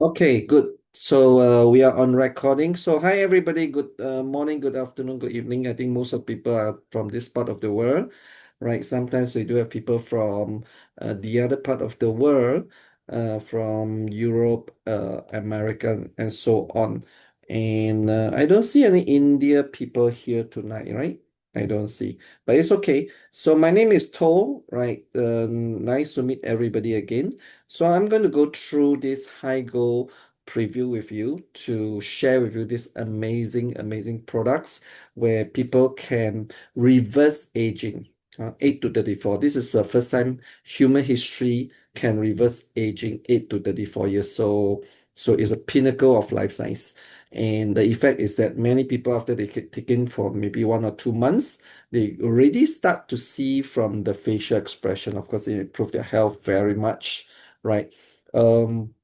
Okay, good. So we are on recording. So hi everybody. Good morning, good afternoon, good evening. I think most of people are from this part of the world, right? Sometimes we do have people from the other part of the world, from Europe, America, and so on. And I don't see any India people here tonight, right? I don't see, but it's okay. So my name is To, right? Nice to meet everybody again. So I'm going to go through this HiGo preview with you to share with you these amazing products where people can reverse aging. 8 to 34. This is the first time human history can reverse aging 8 to 34 years. So it's a pinnacle of life science. And the effect is that many people, after they get taken for maybe 1 or 2 months, they already start to see from the facial expression. Of course, it improve their health very much, right? Um,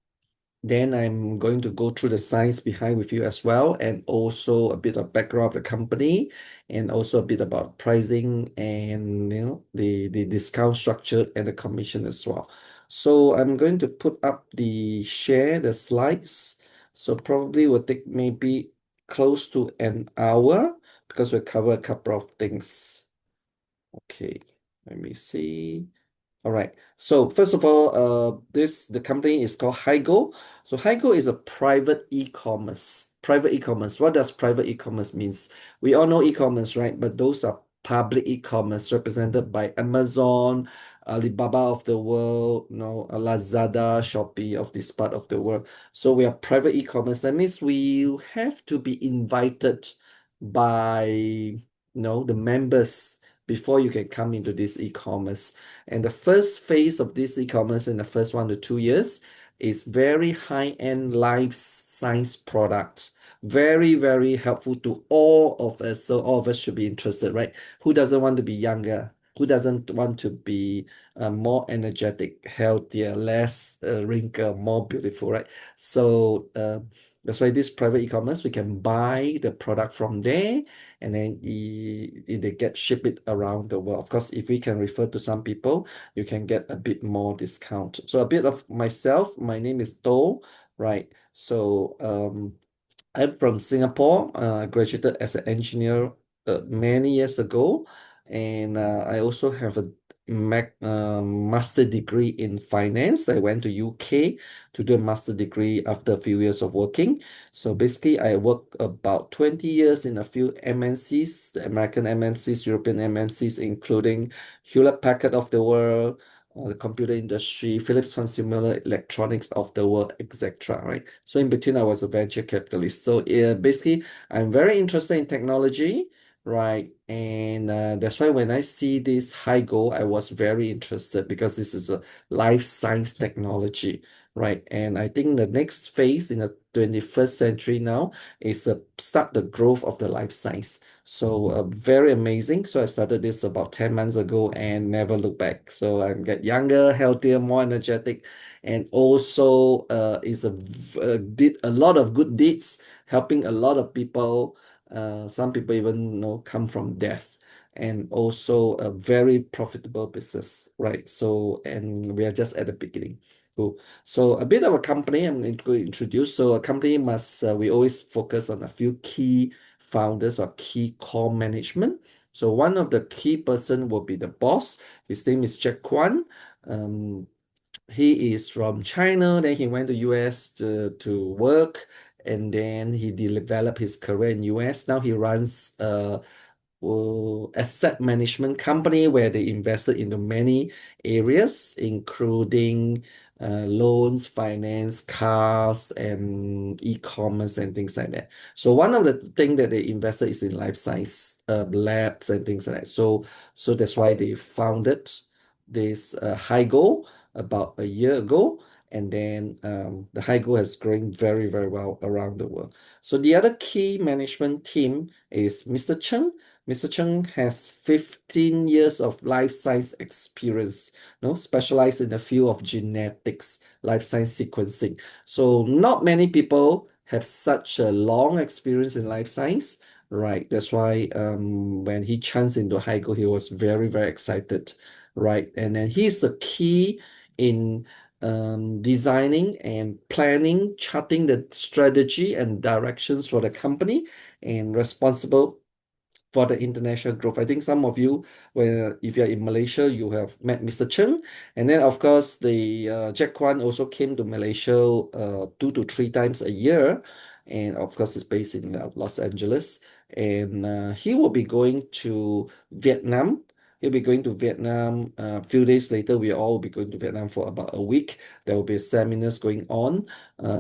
then I'm going to go through the science behind with you as well, and also a bit of background of the company, and also a bit about pricing and the discount structure and the commission as well. So I'm going to put up the slides. So probably will take maybe close to an hour because we cover a couple of things. Okay, let me see. All right. So first of all, the company is called HiGo. So HiGo is a private e-commerce. Private e-commerce. What does private e-commerce means? We all know e-commerce, right? But those are public e-commerce represented by Amazon, Alibaba of the world, Lazada, Shopee of this part of the world. So we are private e-commerce. That means we have to be invited by, the members before you can come into this e-commerce. And the first phase of this e-commerce in the first 1 to 2 years is very high-end life science products. Very helpful to all of us. So all of us should be interested, right? Who doesn't want to be younger? Who doesn't want to be more energetic, healthier, less wrinkle, more beautiful, right? So that's why this private e-commerce, we can buy the product from there and then they get ship it around the world. Of course, if we can refer to some people, you can get a bit more discount. So a bit of myself, my name is Do, right? So I'm from Singapore. I graduated as an engineer many years ago, and I also have a master degree in finance. I went to UK to do a master degree after a few years of working. So basically, I worked about 20 years in a few MNCs, the American MNCs, European MNCs, including Hewlett Packard of the world, the computer industry, Philips Consumer Electronics of the world, etc. Right? So in between, I was a venture capitalist. So basically, I'm very interested in technology, right? And that's why when I see this high goal, I was very interested because this is a life science technology, right? And I think the next phase in the 21st century now is to start the growth of the life science. So very amazing. So I started this about 10 months ago and never look back. So I get younger, healthier, more energetic, and also did a lot of good deeds, helping a lot of people. Some people even come from death, and also a very profitable business, right? So, and we are just at the beginning. Cool. So a bit of a company I'm going to introduce. So a company we always focus on a few key founders or key core management. So one of the key person will be the boss. His name is Jack Kwan. Um, he is from China, then he went to US to work, and then he developed his career in US. Now he runs a asset management company where they invested into many areas, including loans, finance, cars, and e-commerce and things like that. So one of the things that they invested is in life science labs and things like that. So that's why they founded this HiGo about a year ago. And then the HiGo has grown very well around the world. So the other key management team is Mr. Cheng. Mr. Cheng has 15 years of life science experience, specialized in the field of genetics, life science sequencing. So not many people have such a long experience in life science, right? That's why when he chanced into HiGo, he was very excited, right? And then he's the key in designing and planning, charting the strategy and directions for the company, and responsible for the international growth. I think some of you, where if you're in Malaysia, you have met Mr. Cheng, and then of course the Jack Kwan also came to Malaysia 2 to 3 times a year, and of course he's based in Los Angeles, and he will be going to Vietnam. He'll be going to Vietnam a few days later. We all will be going to Vietnam for about a week. There will be seminars going on,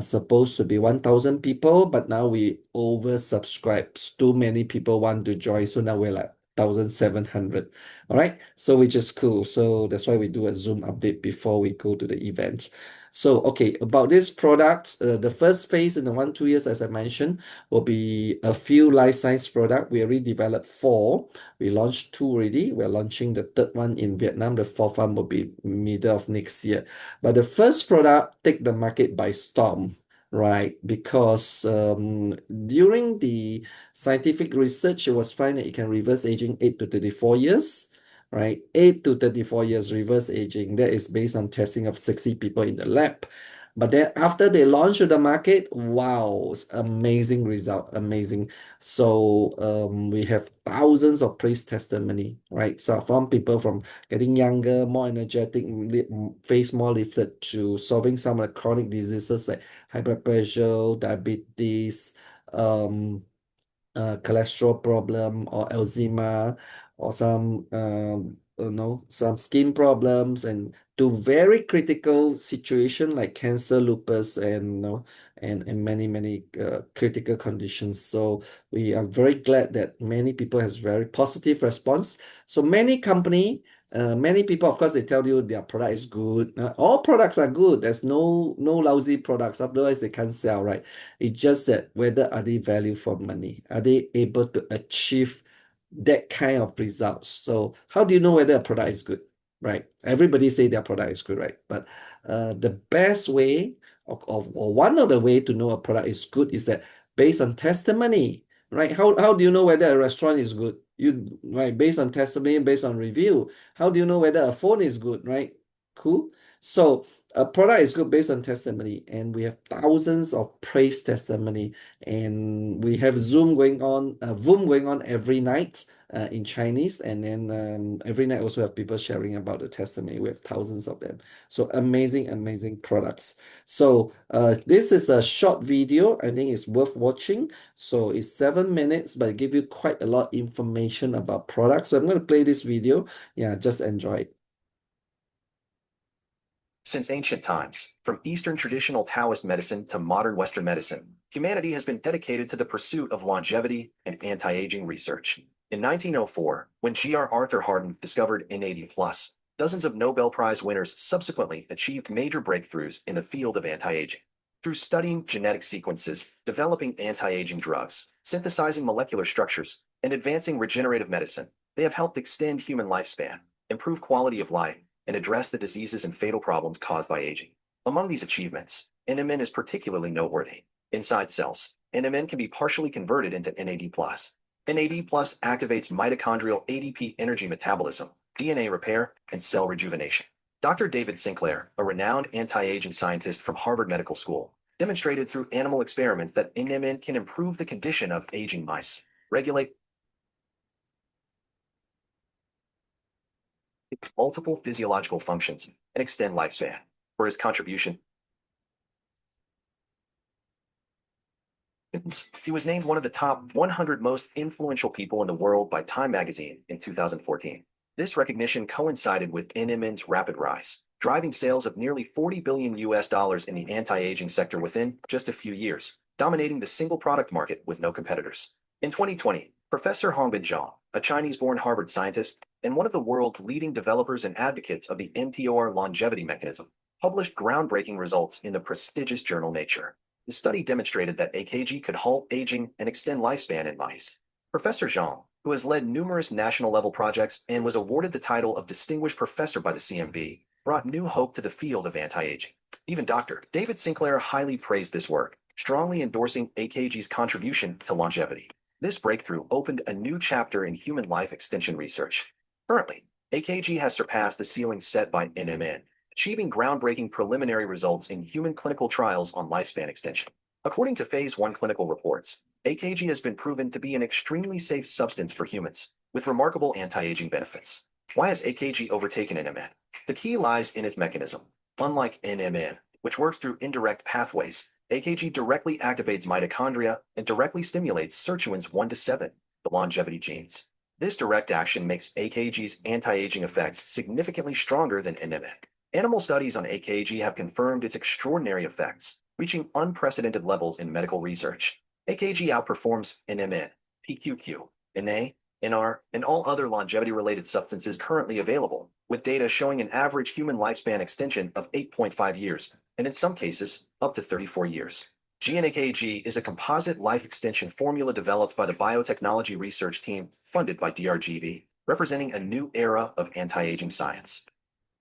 supposed to be 1,000 people, but now we oversubscribed. Too many people want to join, so now we're like 1,700. All right, so which is cool. So that's why we do a Zoom update before we go to the event. So, okay, about this product, the first phase in the 1 2 years, as I mentioned, will be a few life science product. We already developed 4. We launched 2 already. We're launching the third one in Vietnam. The fourth one will be middle of next year. But the first product take the market by storm, right? Because during the scientific research, it was found that it can reverse aging 8 to 34 years, right? 8 to 34 years reverse aging. That is based on testing of 60 people in the lab. But then after they launch to the market, wow, it's amazing result, amazing. So we have thousands of praise testimony, right? So from people from getting younger, more energetic, face more lifted, to solving some of the chronic diseases like high blood pressure, diabetes, um, cholesterol problem, or eczema, or some some skin problems, and to very critical situation like cancer, lupus, and and many critical conditions. So we are very glad that many people has very positive response. So many people, of course, they tell you their product is good. All products are good. There's no lousy products. Otherwise, they can't sell, right? It's just that whether are they value for money? Are they able to achieve that kind of results? So how do you know whether a product is good, right? Everybody say their product is good, right? But the best way or one of the way to know a product is good is that based on testimony, right? How do you know whether a restaurant is good? You right based on testimony, based on review. How do you know whether a phone is good, right? Cool. So a product is good based on testimony, and we have thousands of praise testimony, and we have Voom going on every night in Chinese, and then every night also have people sharing about the testimony. We have thousands of them. So amazing products. So this is a short video. I think it's worth watching. So it's 7 minutes, but it give you quite a lot of information about products. So I'm going to play this video. Yeah, just enjoy it. Since ancient times, from Eastern traditional Taoist medicine to modern Western medicine, humanity has been dedicated to the pursuit of longevity and anti-aging research. In 1904, when G.R. Arthur Harden discovered N80+, dozens of Nobel Prize winners subsequently achieved major breakthroughs in the field of anti-aging. Through studying genetic sequences, developing anti-aging drugs, synthesizing molecular structures, and advancing regenerative medicine, they have helped extend human lifespan, improve quality of life, and address the diseases and fatal problems caused by aging. Among these achievements, NMN is particularly noteworthy. Inside cells, NMN can be partially converted into NAD+. NAD+ activates mitochondrial ADP energy metabolism, DNA repair, and cell rejuvenation. Dr. David Sinclair, a renowned anti-aging scientist from Harvard Medical School, demonstrated through animal experiments that NMN can improve the condition of aging mice, regulate multiple physiological functions, and extend lifespan. For his contribution, he was named one of the top 100 most influential people in the world by Time magazine in 2014. This recognition coincided with NMN's rapid rise, driving sales of nearly $40 billion in the anti-aging sector within just a few years, dominating the single product market with no competitors. In 2020, Professor Hongbin Zhang, a Chinese-born Harvard scientist and one of the world's leading developers and advocates of the mTOR longevity mechanism, published groundbreaking results in the prestigious journal Nature. The study demonstrated that AKG could halt aging and extend lifespan in mice. Professor Zhang, who has led numerous national-level projects and was awarded the title of Distinguished Professor by the CMB, brought new hope to the field of anti-aging. Even Dr. David Sinclair highly praised this work, strongly endorsing AKG's contribution to longevity. This breakthrough opened a new chapter in human life extension research. Currently, AKG has surpassed the ceiling set by NMN, achieving groundbreaking preliminary results in human clinical trials on lifespan extension. According to Phase 1 clinical reports, AKG has been proven to be an extremely safe substance for humans, with remarkable anti-aging benefits. Why has AKG overtaken NMN? The key lies in its mechanism. Unlike NMN, which works through indirect pathways, AKG directly activates mitochondria and directly stimulates sirtuins 1 to 7, the longevity genes. This direct action makes AKG's anti-aging effects significantly stronger than NMN. Animal studies on AKG have confirmed its extraordinary effects, reaching unprecedented levels in medical research. AKG outperforms NMN, PQQ, NA, NR, and all other longevity-related substances currently available, with data showing an average human lifespan extension of 8.5 years, and in some cases, up to 34 years. GNAKG is a composite life extension formula developed by the biotechnology research team funded by DRGV, representing a new era of anti-aging science.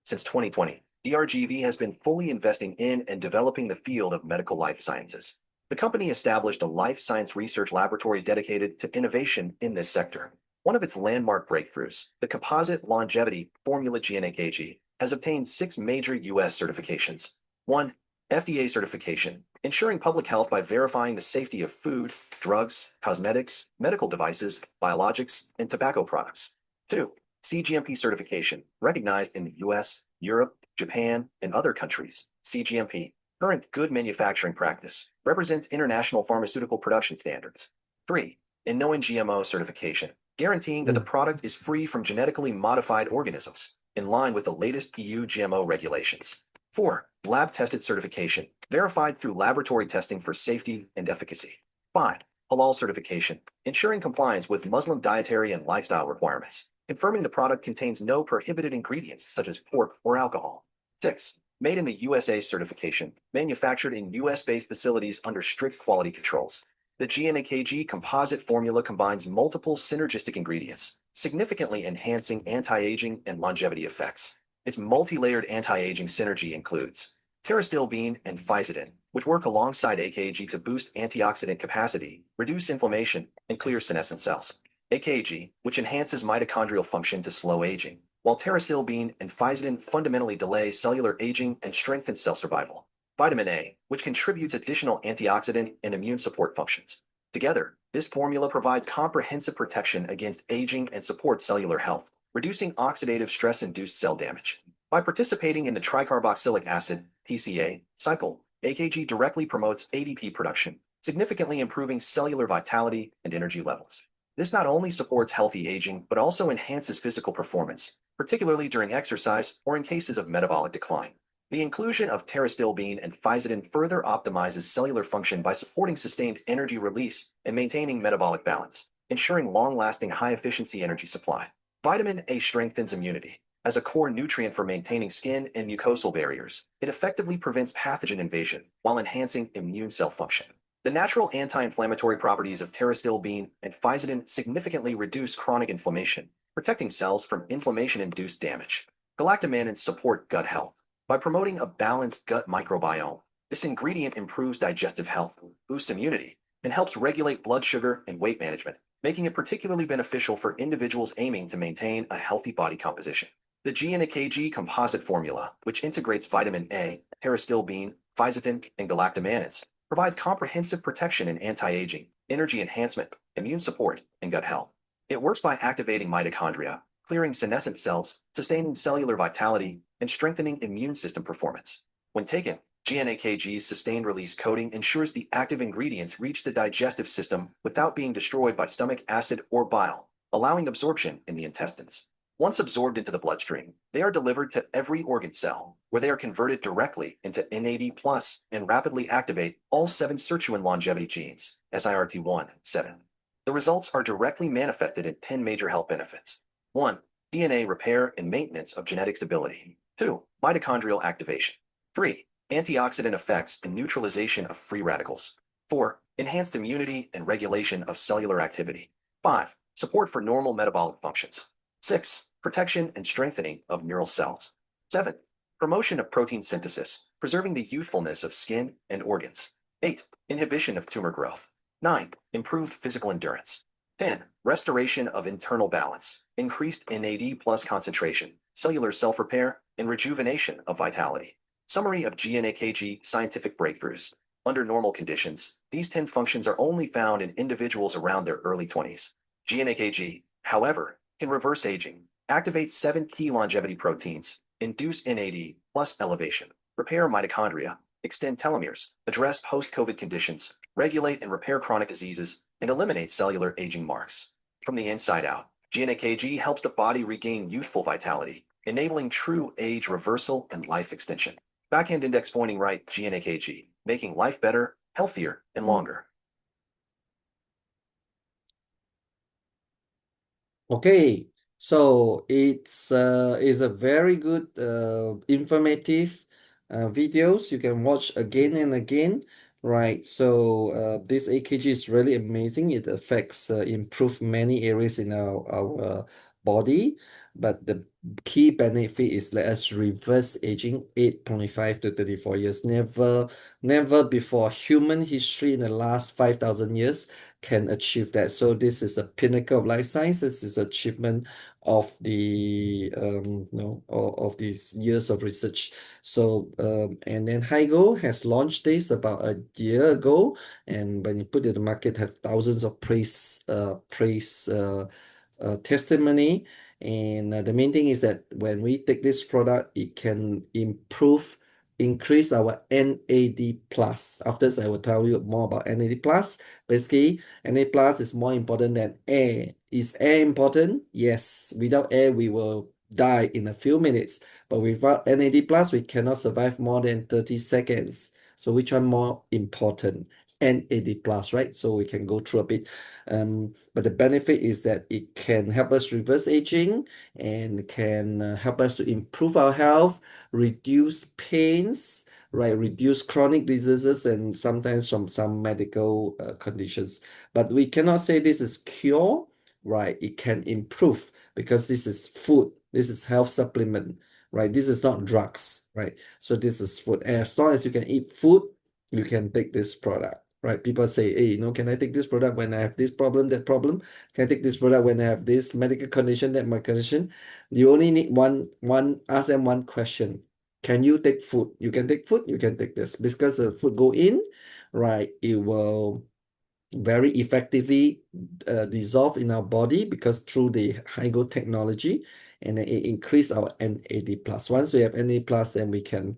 Since 2020, DRGV has been fully investing in and developing the field of medical life sciences. The company established a life science research laboratory dedicated to innovation in this sector. One of its landmark breakthroughs, the composite longevity formula GNAKG, has obtained 6 major U.S. certifications. 1. FDA certification, ensuring public health by verifying the safety of food, drugs, cosmetics, medical devices, biologics, and tobacco products. 2. CGMP certification, recognized in the US, Europe, Japan, and other countries. CGMP, current good manufacturing practice, represents international pharmaceutical production standards. 3. No-GMO certification, guaranteeing that the product is free from genetically modified organisms, in line with the latest EU GMO regulations. 4. Lab-tested certification, verified through laboratory testing for safety and efficacy. 5. Halal certification, ensuring compliance with Muslim dietary and lifestyle requirements, confirming the product contains no prohibited ingredients such as pork or alcohol. 6. Made in the USA certification, manufactured in US-based facilities under strict quality controls. The GNAKG composite formula combines multiple synergistic ingredients, significantly enhancing anti-aging and longevity effects. Its multi-layered anti-aging synergy includes pterostilbene and physidin, which work alongside AKG to boost antioxidant capacity, reduce inflammation, and clear senescent cells. AKG, which enhances mitochondrial function to slow aging, while pterostilbene and physidin fundamentally delay cellular aging and strengthen cell survival. Vitamin A, which contributes additional antioxidant and immune support functions. Together, this formula provides comprehensive protection against aging and supports cellular health, reducing oxidative stress-induced cell damage. By participating in the tricarboxylic acid (PCA) cycle, AKG directly promotes ADP production, significantly improving cellular vitality and energy levels. This not only supports healthy aging, but also enhances physical performance, particularly during exercise or in cases of metabolic decline. The inclusion of pterostilbene and physidin further optimizes cellular function by supporting sustained energy release and maintaining metabolic balance, ensuring long-lasting high-efficiency energy supply. Vitamin A strengthens immunity. As a core nutrient for maintaining skin and mucosal barriers, it effectively prevents pathogen invasion while enhancing immune cell function. The natural anti-inflammatory properties of pterostilbene and physidin significantly reduce chronic inflammation, protecting cells from inflammation-induced damage. Galactomanins support gut health. By promoting a balanced gut microbiome, this ingredient improves digestive health, boosts immunity, and helps regulate blood sugar and weight management, making it particularly beneficial for individuals aiming to maintain a healthy body composition. The GNAKG composite formula, which integrates vitamin A, pterostilbene, physidin, and galactomanins, provides comprehensive protection in anti-aging, energy enhancement, immune support, and gut health. It works by activating mitochondria, clearing senescent cells, sustaining cellular vitality, and strengthening immune system performance. When taken, GNAKG's sustained-release coating ensures the active ingredients reach the digestive system without being destroyed by stomach acid or bile, allowing absorption in the intestines. Once absorbed into the bloodstream, they are delivered to every organ cell, where they are converted directly into NAD+ and rapidly activate all 7 sirtuin longevity genes, SIRT1, 7. The results are directly manifested in 10 major health benefits. 1. DNA repair and maintenance of genetic stability. 2. Mitochondrial activation. 3. Antioxidant effects and neutralization of free radicals. 4. Enhanced immunity and regulation of cellular activity. 5. Support for normal metabolic functions. 6. Protection and strengthening of neural cells. 7. Promotion of protein synthesis, preserving the youthfulness of skin and organs. 8. Inhibition of tumor growth. 9. Improved physical endurance. 10. Restoration of internal balance, increased NAD+ concentration, cellular self-repair, and rejuvenation of vitality. Summary of GNAKG scientific breakthroughs. Under normal conditions, these 10 functions are only found in individuals around their early 20s. GNAKG, however, can reverse aging, activate 7 key longevity proteins, induce NAD plus elevation, repair mitochondria, extend telomeres, address post-COVID conditions, regulate and repair chronic diseases, and eliminate cellular aging marks. From the inside out, GNAKG helps the body regain youthful vitality, enabling true age reversal and life extension. Backhand index pointing right, GNAKG, making life better, healthier, and longer. Okay, so it's a very good informative videos you can watch again and again, right? So this AKG is really amazing. It affects improve many areas in our body, but the key benefit is let us reverse aging 8.5 to 34 years. Never before human history in the last 5,000 years can achieve that. So this is a pinnacle of life science. This is achievement of the of these years of research. So and then HiGo has launched this about a year ago, and when you put it in the market, have thousands of praise testimony. And the main thing is that when we take this product, it can increase our NAD plus. After this, I will tell you more about NAD plus. Basically, Na plus is more important than air. Is air important? Yes. Without air, we will die in a few minutes. But without NAD plus, we cannot survive more than 30 seconds. So which one more important? NAD plus, right? So we can go through a bit. But the benefit is that it can help us reverse aging and can help us to improve our health, reduce pains, right, reduce chronic diseases and sometimes from some medical conditions. But we cannot say this is cure, right? It can improve because this is food, this is health supplement, right? This is not drugs, right? So this is food. And as long as you can eat food, you can take this product. Right, people say, hey, can I take this product when I have this problem, that problem? Can I take this product when I have this medical condition, that my condition? You only need ask them one question. Can you take food? You can take food, you can take this. Because the food go in, right, it will very effectively dissolve in our body because through the HiGo technology, and it increase our NAD plus. Once we have NAD plus, then we can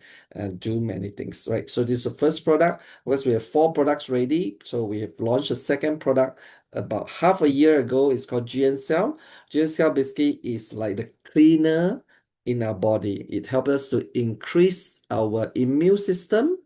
do many things, right? So this is the first product. Because we have 4 products ready, so we have launched a second product about half a year ago. It's called GN Cell. GN Cell basically is like the cleaner in our body. It helps us to increase our immune system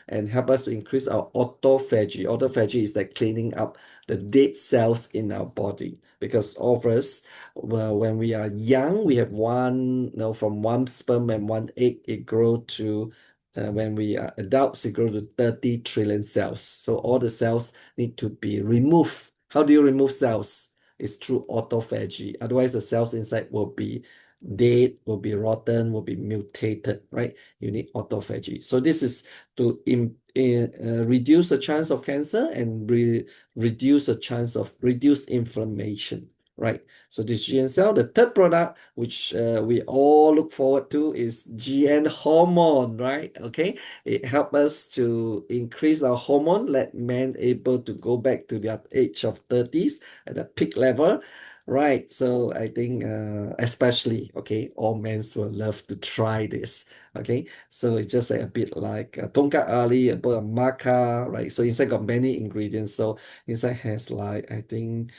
and help us to increase our autophagy. Autophagy is like cleaning up the dead cells in our body. Because all of us, well, when we are young, we have from one sperm and one egg, it grow to when we are adults, it grows to 30 trillion cells. So all the cells need to be removed. How do you remove cells? It's through autophagy. Otherwise, the cells inside will be dead, will be rotten, will be mutated, right? You need autophagy. So this is to reduce the chance of cancer and reduce the chance of reduce inflammation, right? So this GN cell. The third product, which we all look forward to, is GN hormone, right? Okay, it helps us to increase our hormone, let men able to go back to their age of 30s at the peak level. Right, so I think especially, okay, all men will love to try this, okay? So it's just like a bit like tonka ali, a bit of maca, right? So inside got many ingredients. So inside has like, I think,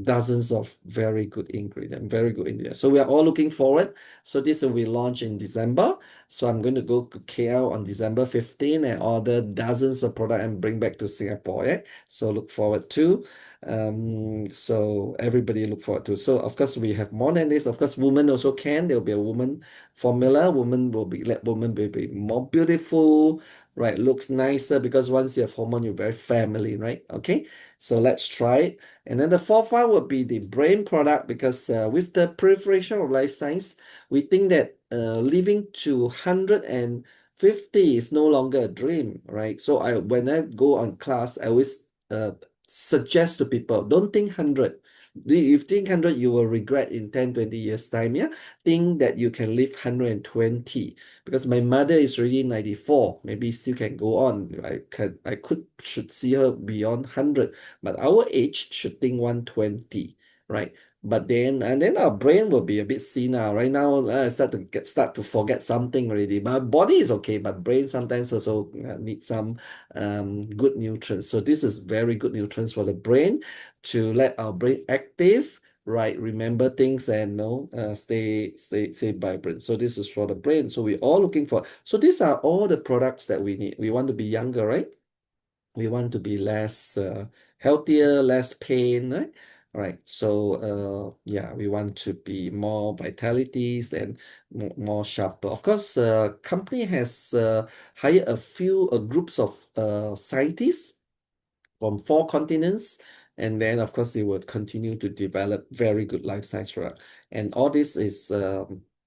dozens of very good ingredients. So we are all looking forward. So this will be launched in December. So I'm going to go to KL on December 15 and order dozens of product and bring back to Singapore. Yeah? So look forward to. So everybody look forward to. So of course we have more than this. Of course, women also can. There will be a woman formula. Women will be more beautiful, right? Looks nicer because once you have hormone, you're very feminine, right? Okay, so let's try it. And then the fourth one would be the brain product because with the proliferation of life science, we think that living to 150 is no longer a dream, right? So when I go on class, I always suggest to people, don't think 100, You think 100, you will regret in 10, 20 years time. Yeah. Think that you can live 120 because my mother is already 94. Maybe still can go on. Should see her beyond 100, but our age should think 120, right? But then our brain will be a bit senile. Right now, start to forget something already. But body is okay, but brain sometimes also need some good nutrients. So this is very good nutrients for the brain to let our brain active, right? Remember things and stay vibrant. So this is for the brain. So we're all looking for. So these are all the products that we need. We want to be younger, right? We want to be less healthier, less pain, right? Right. So yeah, we want to be more vitalities and more sharper. Of course, company has hired a few groups of scientists from 4 continents. And then, of course, they will continue to develop very good life science product. And all this is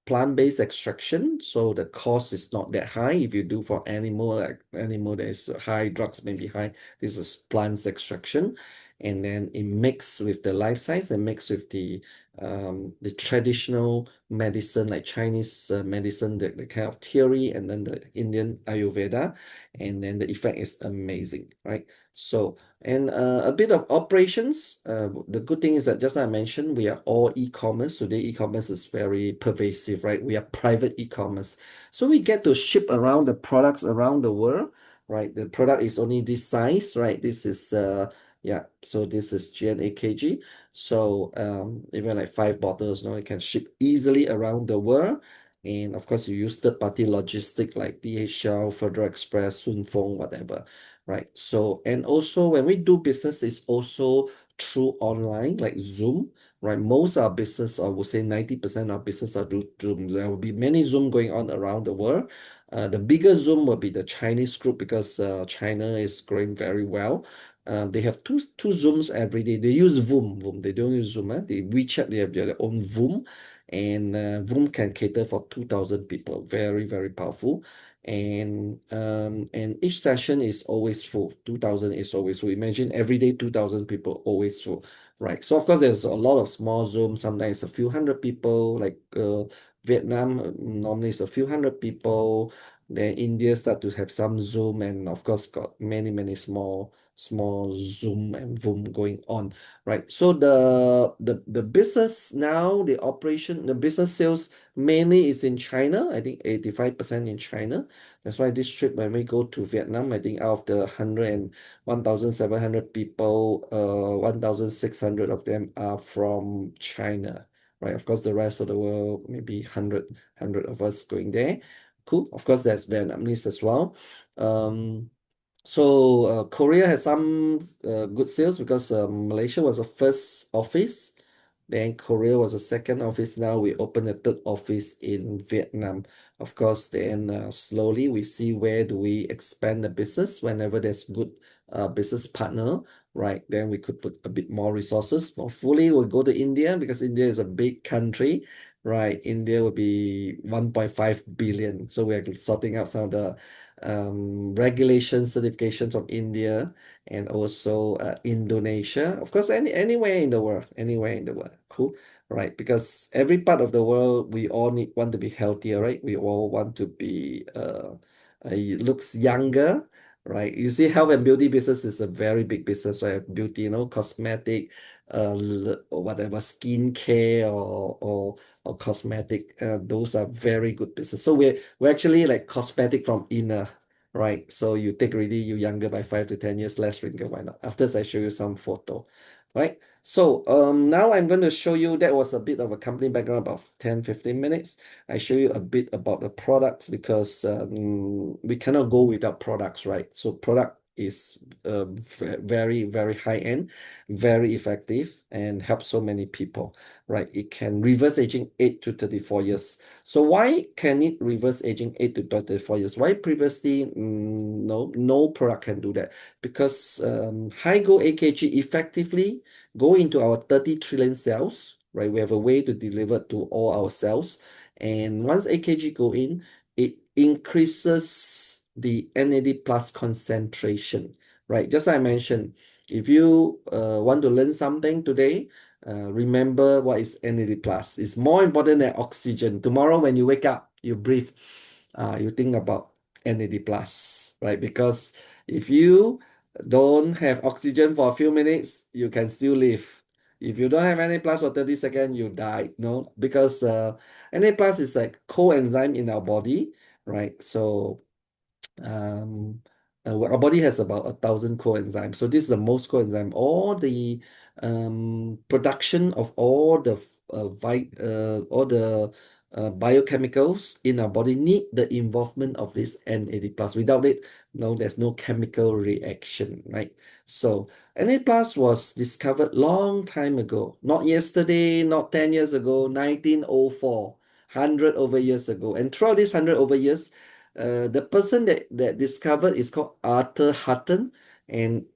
plant-based extraction, so the cost is not that high. If you do for animal, like animal, there's high, drugs may be high. This is plants extraction. And then it mixed with the life science and mixed with the traditional medicine, like Chinese medicine, the kind of theory, and then the Indian Ayurveda. And then the effect is amazing, right? So, and a bit of operations. The good thing is that just like I mentioned, we are all e-commerce. Today, e-commerce is very pervasive, right? We are private e-commerce. So we get to ship around the products around the world, right? The product is only this size, right? This is yeah, so this is GNA kg. So even like 5 bottles, you know, it can ship easily around the world. And of course, you use third-party logistic like DHL, Federal Express, Sunfeng, whatever, right? So, and also when we do business, it's also through online, like Zoom, right? Most of our business, I would say 90% of business are through Zoom. There will be many Zoom going on around the world. The bigger Zoom will be the Chinese group because China is growing very well. They have two Zooms every day. They use Voom. They don't use Zoom. They WeChat, they have their own Voom. And Voom can cater for 2,000 people. Very, very powerful. And each session is always full. 2,000 is always full. Imagine every day 2,000 people always full, right? So of course there's a lot of small Zoom. Sometimes a few hundred people, like Vietnam normally it's a few hundred people. Then India start to have some Zoom, and of course got many small Zoom and Voom going on, right? So the business now, the operation, the business sales mainly is in China. I think 85% in China. That's why this trip, when we go to Vietnam, I think out of the 1,700 people, 1,600 of them are from China, right? Of course, the rest of the world, maybe 100 of us going there. Cool. Of course, there's Vietnamese as well. So Korea has some good sales because Malaysia was the first office, then Korea was the second office. Now we open a third office in Vietnam. Of course, then slowly we see where do we expand the business whenever there's good business partner, right? Then we could put a bit more resources. Hopefully, we'll go to India because India is a big country, right? India will be 1.5 billion. So we're sorting out some of the regulations, certifications of India and also Indonesia. Of course, anywhere in the world. Cool, right? Because every part of the world, we all want to be healthier, right? We all want to be looks younger, right? You see, health and beauty business is a very big business, right? Beauty, cosmetic, or whatever, skincare or cosmetic, those are very good business. So we're actually like cosmetic from inner, right? So you take already you younger by 5 to 10 years, less wrinkle, why not? After I show you some photo, right? So now I'm going to show you, that was a bit of a company background, about 10-15 minutes. I show you a bit about the products because we cannot go without products, right? So product is very high end, very effective, and helps so many people, right? It can reverse aging 8 to 34 years. So why can it reverse aging 8 to 34 years? Why previously no product can do that? Because HiGo AKG effectively go into our 30 trillion cells, right? We have a way to deliver to all our cells. And once AKG go in, it increases the NAD plus concentration, right? Just like I mentioned, if you want to learn something today, remember what is NAD plus. It's more important than oxygen. Tomorrow when you wake up, you breathe, you think about NAD plus, right? Because if you don't have oxygen for a few minutes, you can still live. If you don't have NAD plus for 30 seconds, you die, no? Because NAD plus is like coenzyme in our body, right? So um, our body has about 1,000 coenzymes. So this is the most coenzyme. All the production of all the biochemicals in our body need the involvement of this NAD plus. Without it, no, there's no chemical reaction, right? So NAD plus was discovered long time ago, not yesterday, not 10 years ago, 1904, 100 over years ago. And throughout this 100 over years, the person that discovered is called Arthur Hutton, and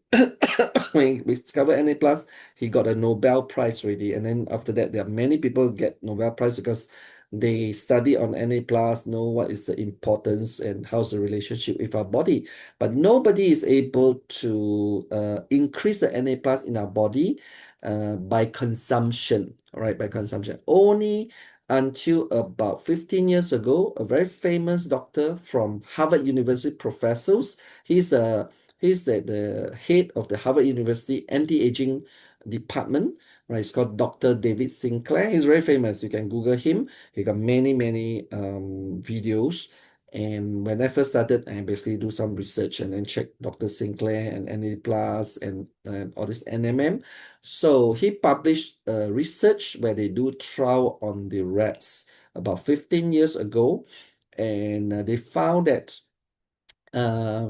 when he discovered Na plus, he got a Nobel Prize already. And then after that, there are many people get Nobel Prize because they study on Na plus, know what is the importance and how's the relationship with our body. But nobody is able to increase the Na plus in our body by consumption, all right? By consumption. Only until about 15 years ago, a very famous doctor from Harvard University professors. He's the head of the Harvard University anti-aging department, right? It's called Dr. David Sinclair. He's very famous. You can Google him. He got many videos. And when I first started, I basically do some research and then check Dr. Sinclair and NA Plus and all this NMM. So he published research where they do trial on the rats about 15 years ago, and they found that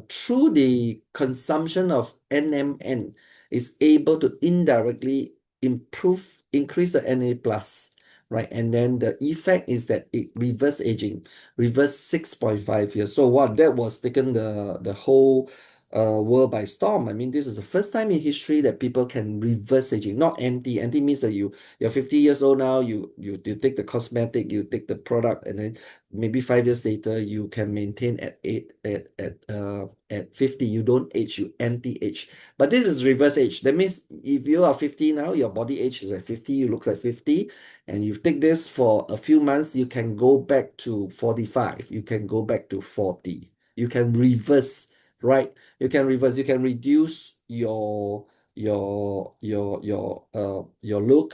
through the consumption of NMN is able to indirectly increase the Na plus, right? And then the effect is that it reverse aging, reverse 6.5 years. So what that was taken the whole world by storm. I mean, this is the first time in history that people can reverse aging, not anti. Anti means that you're 50 years old now, you take the cosmetic, you take the product, and then maybe 5 years later you can maintain at 50. You don't age, you anti-age. But this is reverse age. That means if you are 50 now, your body age is at 50, you look like 50, and you take this for a few months, you can go back to 45, you can go back to 40, you can reverse, right? You can reverse, you can reduce your look,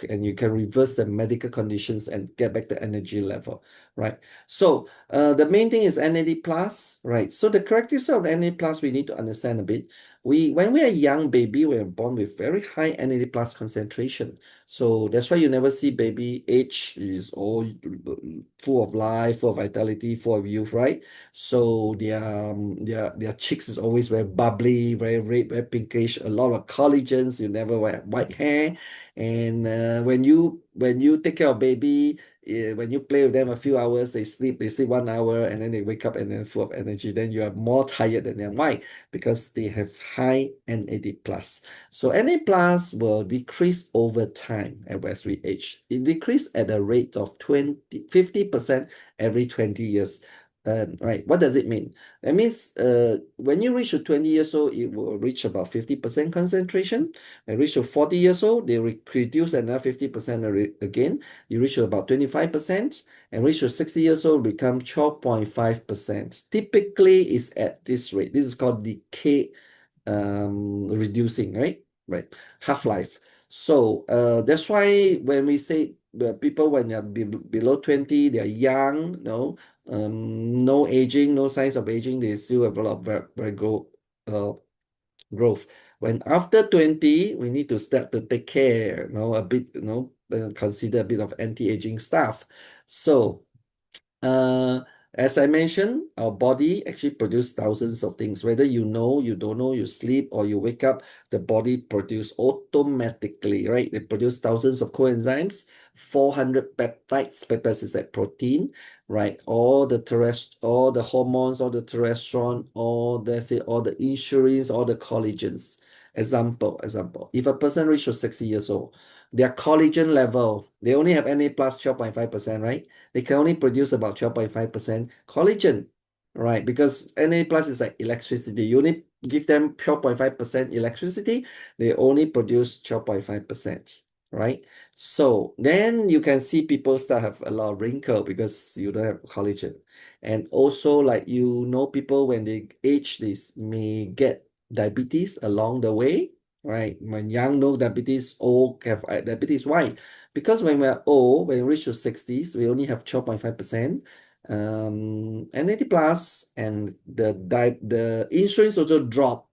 and you can reverse the medical conditions and get back the energy level, right? So the main thing is NAD plus, right? So the characteristics of NAD plus we need to understand a bit. When we are young baby, we are born with very high NAD plus concentration. So that's why you never see baby age is all full of life, full of vitality, full of youth, right? So their cheeks is always very bubbly, very red, very pinkish, a lot of collagens. You never wear white hair. And when you take care of baby, when you play with them a few hours, they sleep 1 hour, and then they wake up and then full of energy. Then you are more tired than them. Why? Because they have high NAD plus. So NAD plus will decrease over time as we age. It decreases at a rate of 50% every 20 years. Right. What does it mean? That means when you reach to 20 years old, it will reach about 50% concentration. When you reach to 40 years old, they reduce another 50% again. You reach to about 25%, and reach to 60 years old, become 12.5%. Typically, is at this rate. This is called decay reducing, right? Right. Half-life. So that's why when we say people when they're below 20, they're young, no aging, no signs of aging, they still have a lot of very growth. When after 20, we need to start to take care, a bit, consider a bit of anti-aging stuff. So uh, as I mentioned, our body actually produces thousands of things. Whether you know, you don't know, you sleep or you wake up, the body produce automatically, right? They produce thousands of coenzymes, 400 peptides. Peptides is that protein, right? All the hormones, all the testosterone, all the insulins, all the collagens. Example. If a person reaches 60 years old, their collagen level, they only have Na plus 12.5%, right? They can only produce about 12.5% collagen, right? Because Na plus is like electricity. You only give them 12.5% electricity, they only produce 12.5%. right? So then you can see people start have a lot of wrinkle because you don't have collagen. And also like people when they age this may get diabetes along the way, right? When young no diabetes, old have diabetes. Why? Because when we're old, when we reach to 60s, we only have 12.5% NAD plus, and the insulin also drop.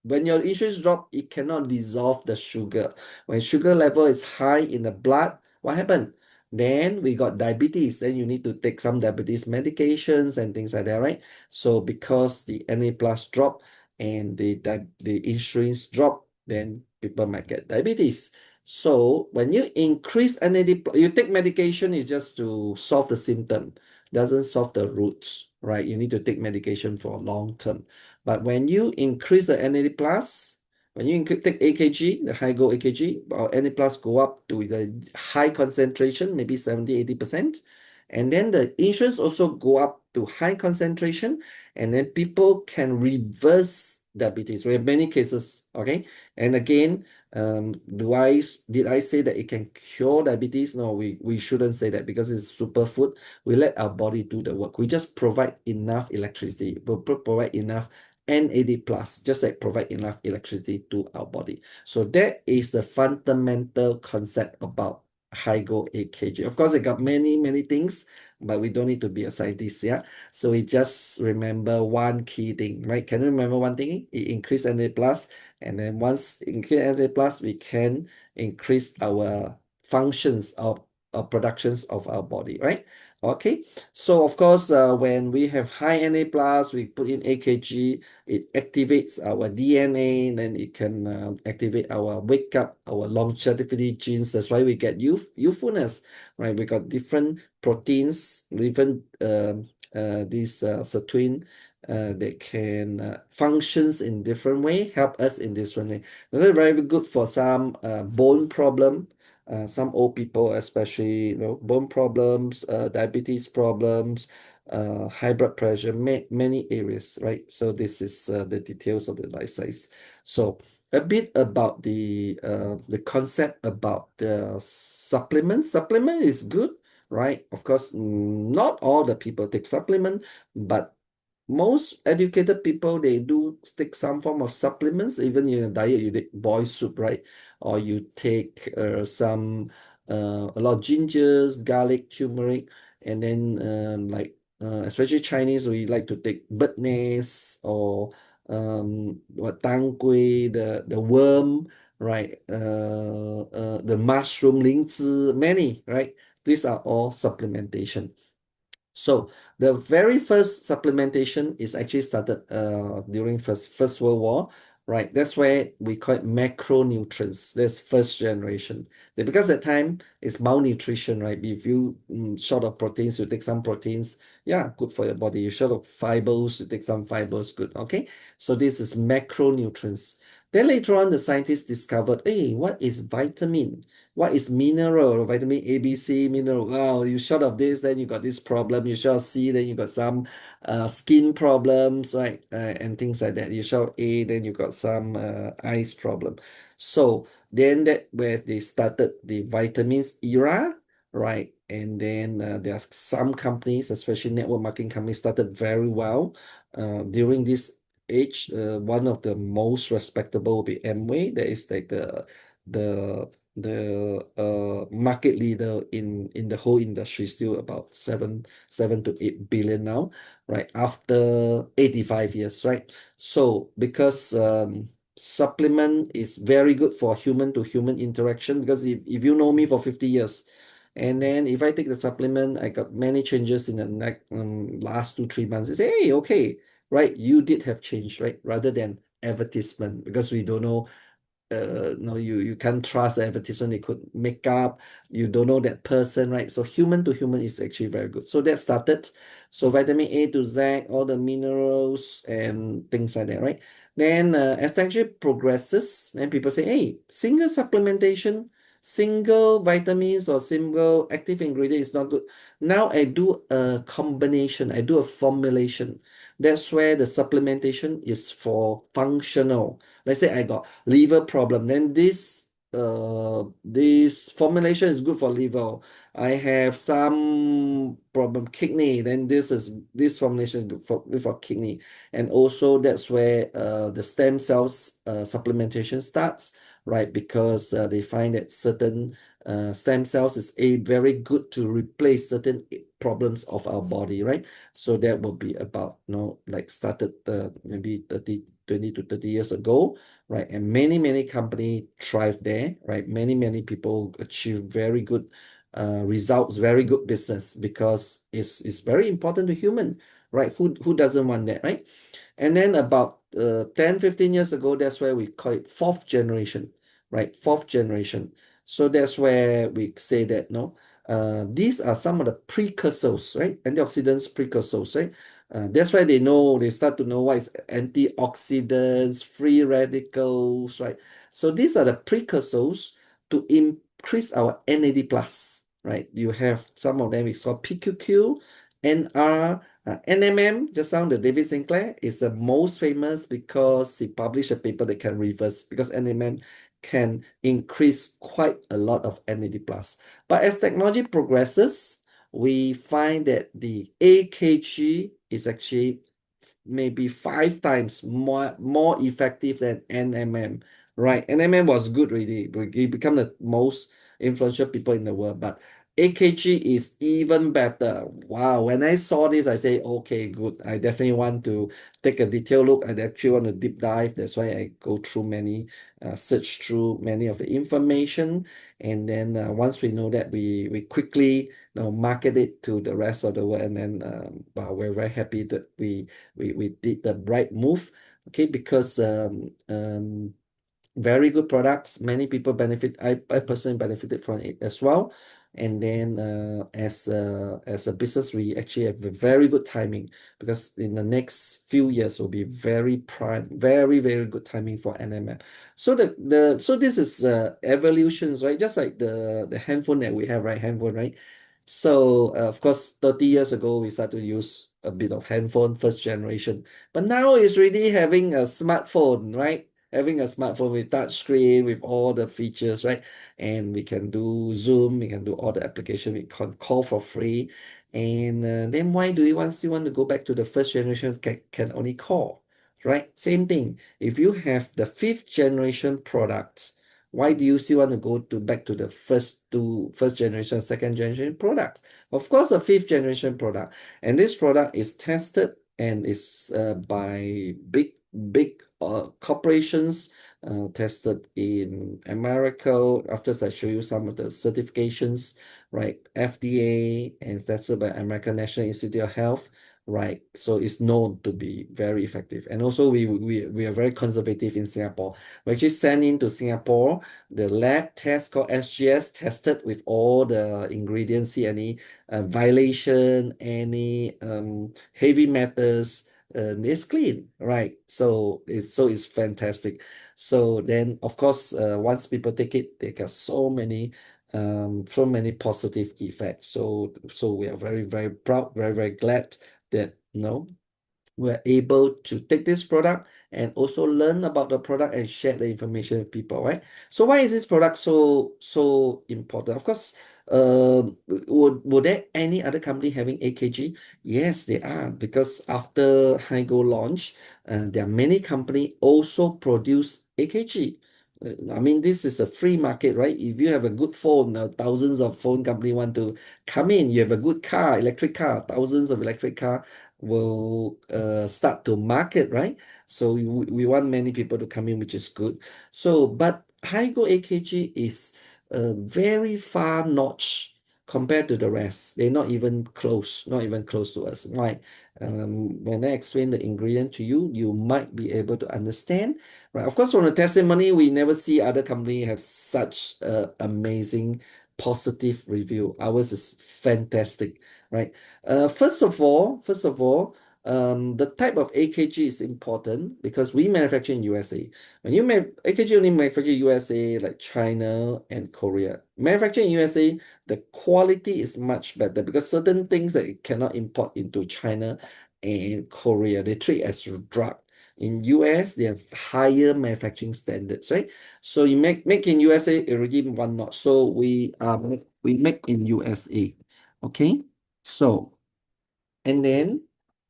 When your insulin drop, it cannot dissolve the sugar. When sugar level is high in the blood, what happened? Then we got diabetes. Then you need to take some diabetes medications and things like that, right? So because the Na plus drop and the insulins drop, then people might get diabetes. So when you increase NAD, you take medication is just to solve the symptom, doesn't solve the roots, right? You need to take medication for long term. But when you increase the NAD plus, when you take AKG, the HiGo AKG, our Na plus go up to the high concentration, maybe 70, 80%. And then the insurance also go up to high concentration, and then people can reverse diabetes. We have many cases, okay? And again, did I say that it can cure diabetes? No, we shouldn't say that because it's superfood. We let our body do the work. We just provide enough electricity, we provide enough NAD plus, just like provide enough electricity to our body. So that is the fundamental concept about HiGo AKG. Of course, it got many, many things, but we don't need to be a scientist, yeah? So we just remember one key thing, right? Can you remember one thing? It increase NAD plus, and then once increase NAD plus, we can increase our functions of productions of our body, right? Okay, so of course, when we have high Na plus, we put in AKG, it activates our DNA, then it can activate our wake up, our longevity genes. That's why we get youthfulness, right? We got different proteins, different these sirtuin that can functions in different way, help us in different way. They're very good for some bone problem. Some old people, especially bone problems, diabetes problems, high blood pressure, many areas, right? So this is the details of the life size. So a bit about the concept about the supplement. Supplement is good, right? Of course, not all the people take supplement, but most educated people, they do take some form of supplements. Even in a diet, you take boiled soup, right? Or you take a lot of gingers, garlic, turmeric, and then especially Chinese, we like to take bird nest or what tang gui, the worm, right? The mushroom, 灵芝, many, right? These are all supplementation. So the very first supplementation is actually started during First World War, right? That's where we call it macronutrients. That's first generation. Because at that time it's malnutrition, right? If you short of proteins, you take some proteins. Yeah, good for your body. You short of fibers, you take some fibers, good. Okay. So this is macronutrients. Then later on, the scientists discovered, hey, what is vitamin? What is mineral? Vitamin A, B, C, mineral. Wow, you short of this, then you got this problem. You short of C, then you got some skin problems, right? And things like that. You short of A, then you got some eyes problem. So then that where they started the vitamins era, right? And then there are some companies, especially network marketing companies, started very well during this age. One of the most respectable will be Amway. That is like the market leader in the whole industry, still about 7 to 8 billion now, right? After 85 years, right? So because supplement is very good for human to human interaction, because if you know me for 50 years, and then if I take the supplement, I got many changes in the last 2, 3 months. You say, hey, okay, right? You did have change, right? Rather than advertisement, because we don't know no, you can't trust the advertisement they could make up. You don't know that person, right? So human to human is actually very good. So that started. So vitamin A to Z, all the minerals and things like that, right? Then as the actually progresses, then people say, hey, single supplementation, single vitamins or single active ingredient is not good. Now I do a combination, I do a formulation. That's where the supplementation is for functional. Let's say I got liver problem, then this this formulation is good for liver. I have some problem kidney, then this formulation is good for kidney. And also that's where the stem cells supplementation starts, right? Because they find that certain stem cells is a very good to replace certain problems of our body, right? So that will be about, like started maybe 20 to 30 years ago, right? And many company thrive there, right? Many people achieve very good results, very good business, because it's very important to human, right? Who doesn't want that, right? And then about 10, 15 years ago, that's where we call it fourth generation, right? Fourth generation. So that's where we say that, no, these are some of the precursors, right? Antioxidants precursors, right? That's why they start to know what is antioxidants, free radicals, right? So these are the precursors to increase our NAD plus, right? You have some of them, it's called PQQ, NR, NMM, just now the David Sinclair is the most famous because he published a paper that can reverse, because NMM can increase quite a lot of NAD plus. But as technology progresses, we find that the AKG is actually maybe 5 times more effective than NMM, right? NMM was good really. He become the most influential people in the world, but AKG is even better. Wow, when I saw this, I say, okay, good. I definitely want to take a detailed look. I actually want to deep dive. That's why I go through search through many of the information. And then once we know that, we quickly market it to the rest of the world. And then wow, we're very happy that we did the right move, okay, because very good products. Many people benefit. I personally benefited from it as well. And then as a business, we actually have a very good timing, because in the next few years will be very prime, very good timing for NMM. So so this is evolutions, right? Just like the handphone that we have, right? Handphone, right? So of course, 30 years ago we started to use a bit of handphone, first generation, but now it's really having a smartphone, right? Having a smartphone with touch screen, with all the features, right? And we can do Zoom, we can do all the application, we can call for free. And then why do you still want to go back to the first generation, can only call, right? Same thing. If you have the fifth generation product, why do you still want to go back to the first generation, second generation product? Of course, the fifth generation product. And this product is tested and is by big corporations, tested in America. After I show you some of the certifications, right? FDA, and tested by American National Institute of Health, right? So it's known to be very effective. And also we are very conservative in Singapore. We actually send into Singapore the lab test called SGS, tested with all the ingredients, see any violation, any heavy metals, it's clean, right? So it's fantastic. So then, of course, once people take it, they get so many positive effects. So we are very proud, very glad that we're able to take this product and also learn about the product and share the information with people, right? So why is this product so important? Of course, would there any other company having AKG? Yes, they are, because after HiGo launch, there are many company also produce AKG. I mean, this is a free market, right? If you have a good phone, thousands of phone company want to come in. You have a good car, electric car, thousands of electric car will start to market, right? So we want many people to come in, which is good. So, but HiGo AKG is very far notch compared to the rest. They're not even close to us. Why? When I explain the ingredient to you, you might be able to understand, right? Of course, from the testimony, we never see other company have such amazing positive review. Ours is fantastic, right? First of all, the type of AKG is important because we manufacture in USA. When you make AKG only manufacture USA, like China and Korea. Manufacturing in USA, the quality is much better because certain things that you cannot import into China and Korea, they treat as drug. In US, they have higher manufacturing standards, right? So you make in USA already one notch. So we make in USA. Okay. So and then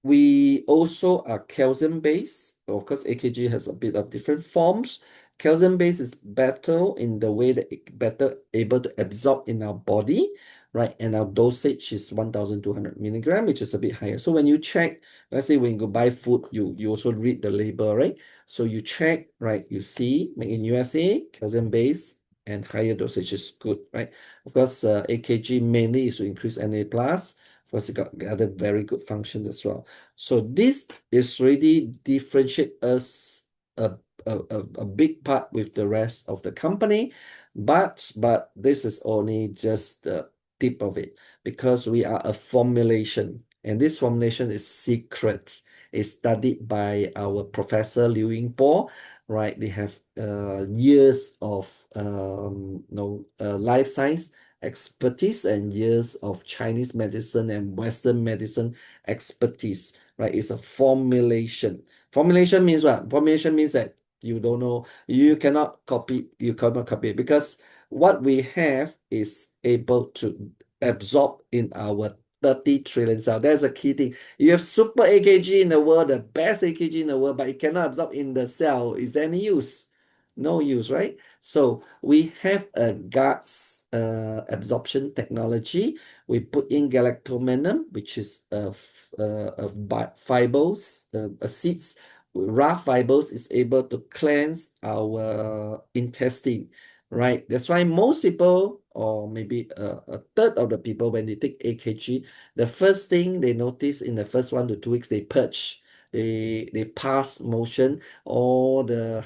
we also are Kelvin based. Of course, AKG has a bit of different forms. Kelvin based is better in the way that it better able to absorb in our body, right? And our dosage is 1,200 milligram, which is a bit higher. So when you check, let's say when you go buy food, you also read the label, right? So you check, right? You see, made in USA, Kelvin based, and higher dosage is good, right? Because AKG mainly is to increase Na plus. Because it got other very good functions as well. So this is really differentiate us a, a big part with the rest of the company. But this is only just the tip of it because we are a formulation. And this formulation is secret. It's studied by our professor Liu Yingbo, right? They have years of life science expertise and years of Chinese medicine and Western medicine expertise, right? It's a formulation. Formulation means what? Formulation means that you don't know, you cannot copy it because what we have is able to absorb in our 30 trillion cell. That's a key thing. You have super AKG in the world, the best AKG in the world, but it cannot absorb in the cell. Is there any use? No use, right? So we have a guts absorption technology. We put in galactomannan, which is fibers, seeds. Raw fibers is able to cleanse our intestine, right? That's why most people, or maybe a third of the people, when they take AKG, the first thing they notice in the first 1 to 2 weeks, they purge, they pass motion, all the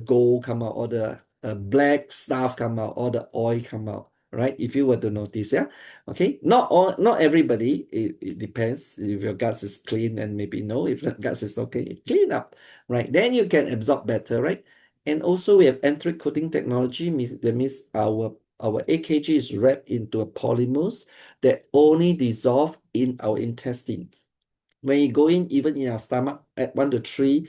gold come out, all the black stuff come out, all the oil come out, right? If you were to notice, yeah. Okay, not everybody. It depends. If your guts is clean, and maybe no. If the guts is okay, clean up, right? Then you can absorb better, right? And also we have enteric coating technology. That means our AKG is wrapped into a polymers that only dissolve in our intestine. When you go in, even in our stomach at 1 to 3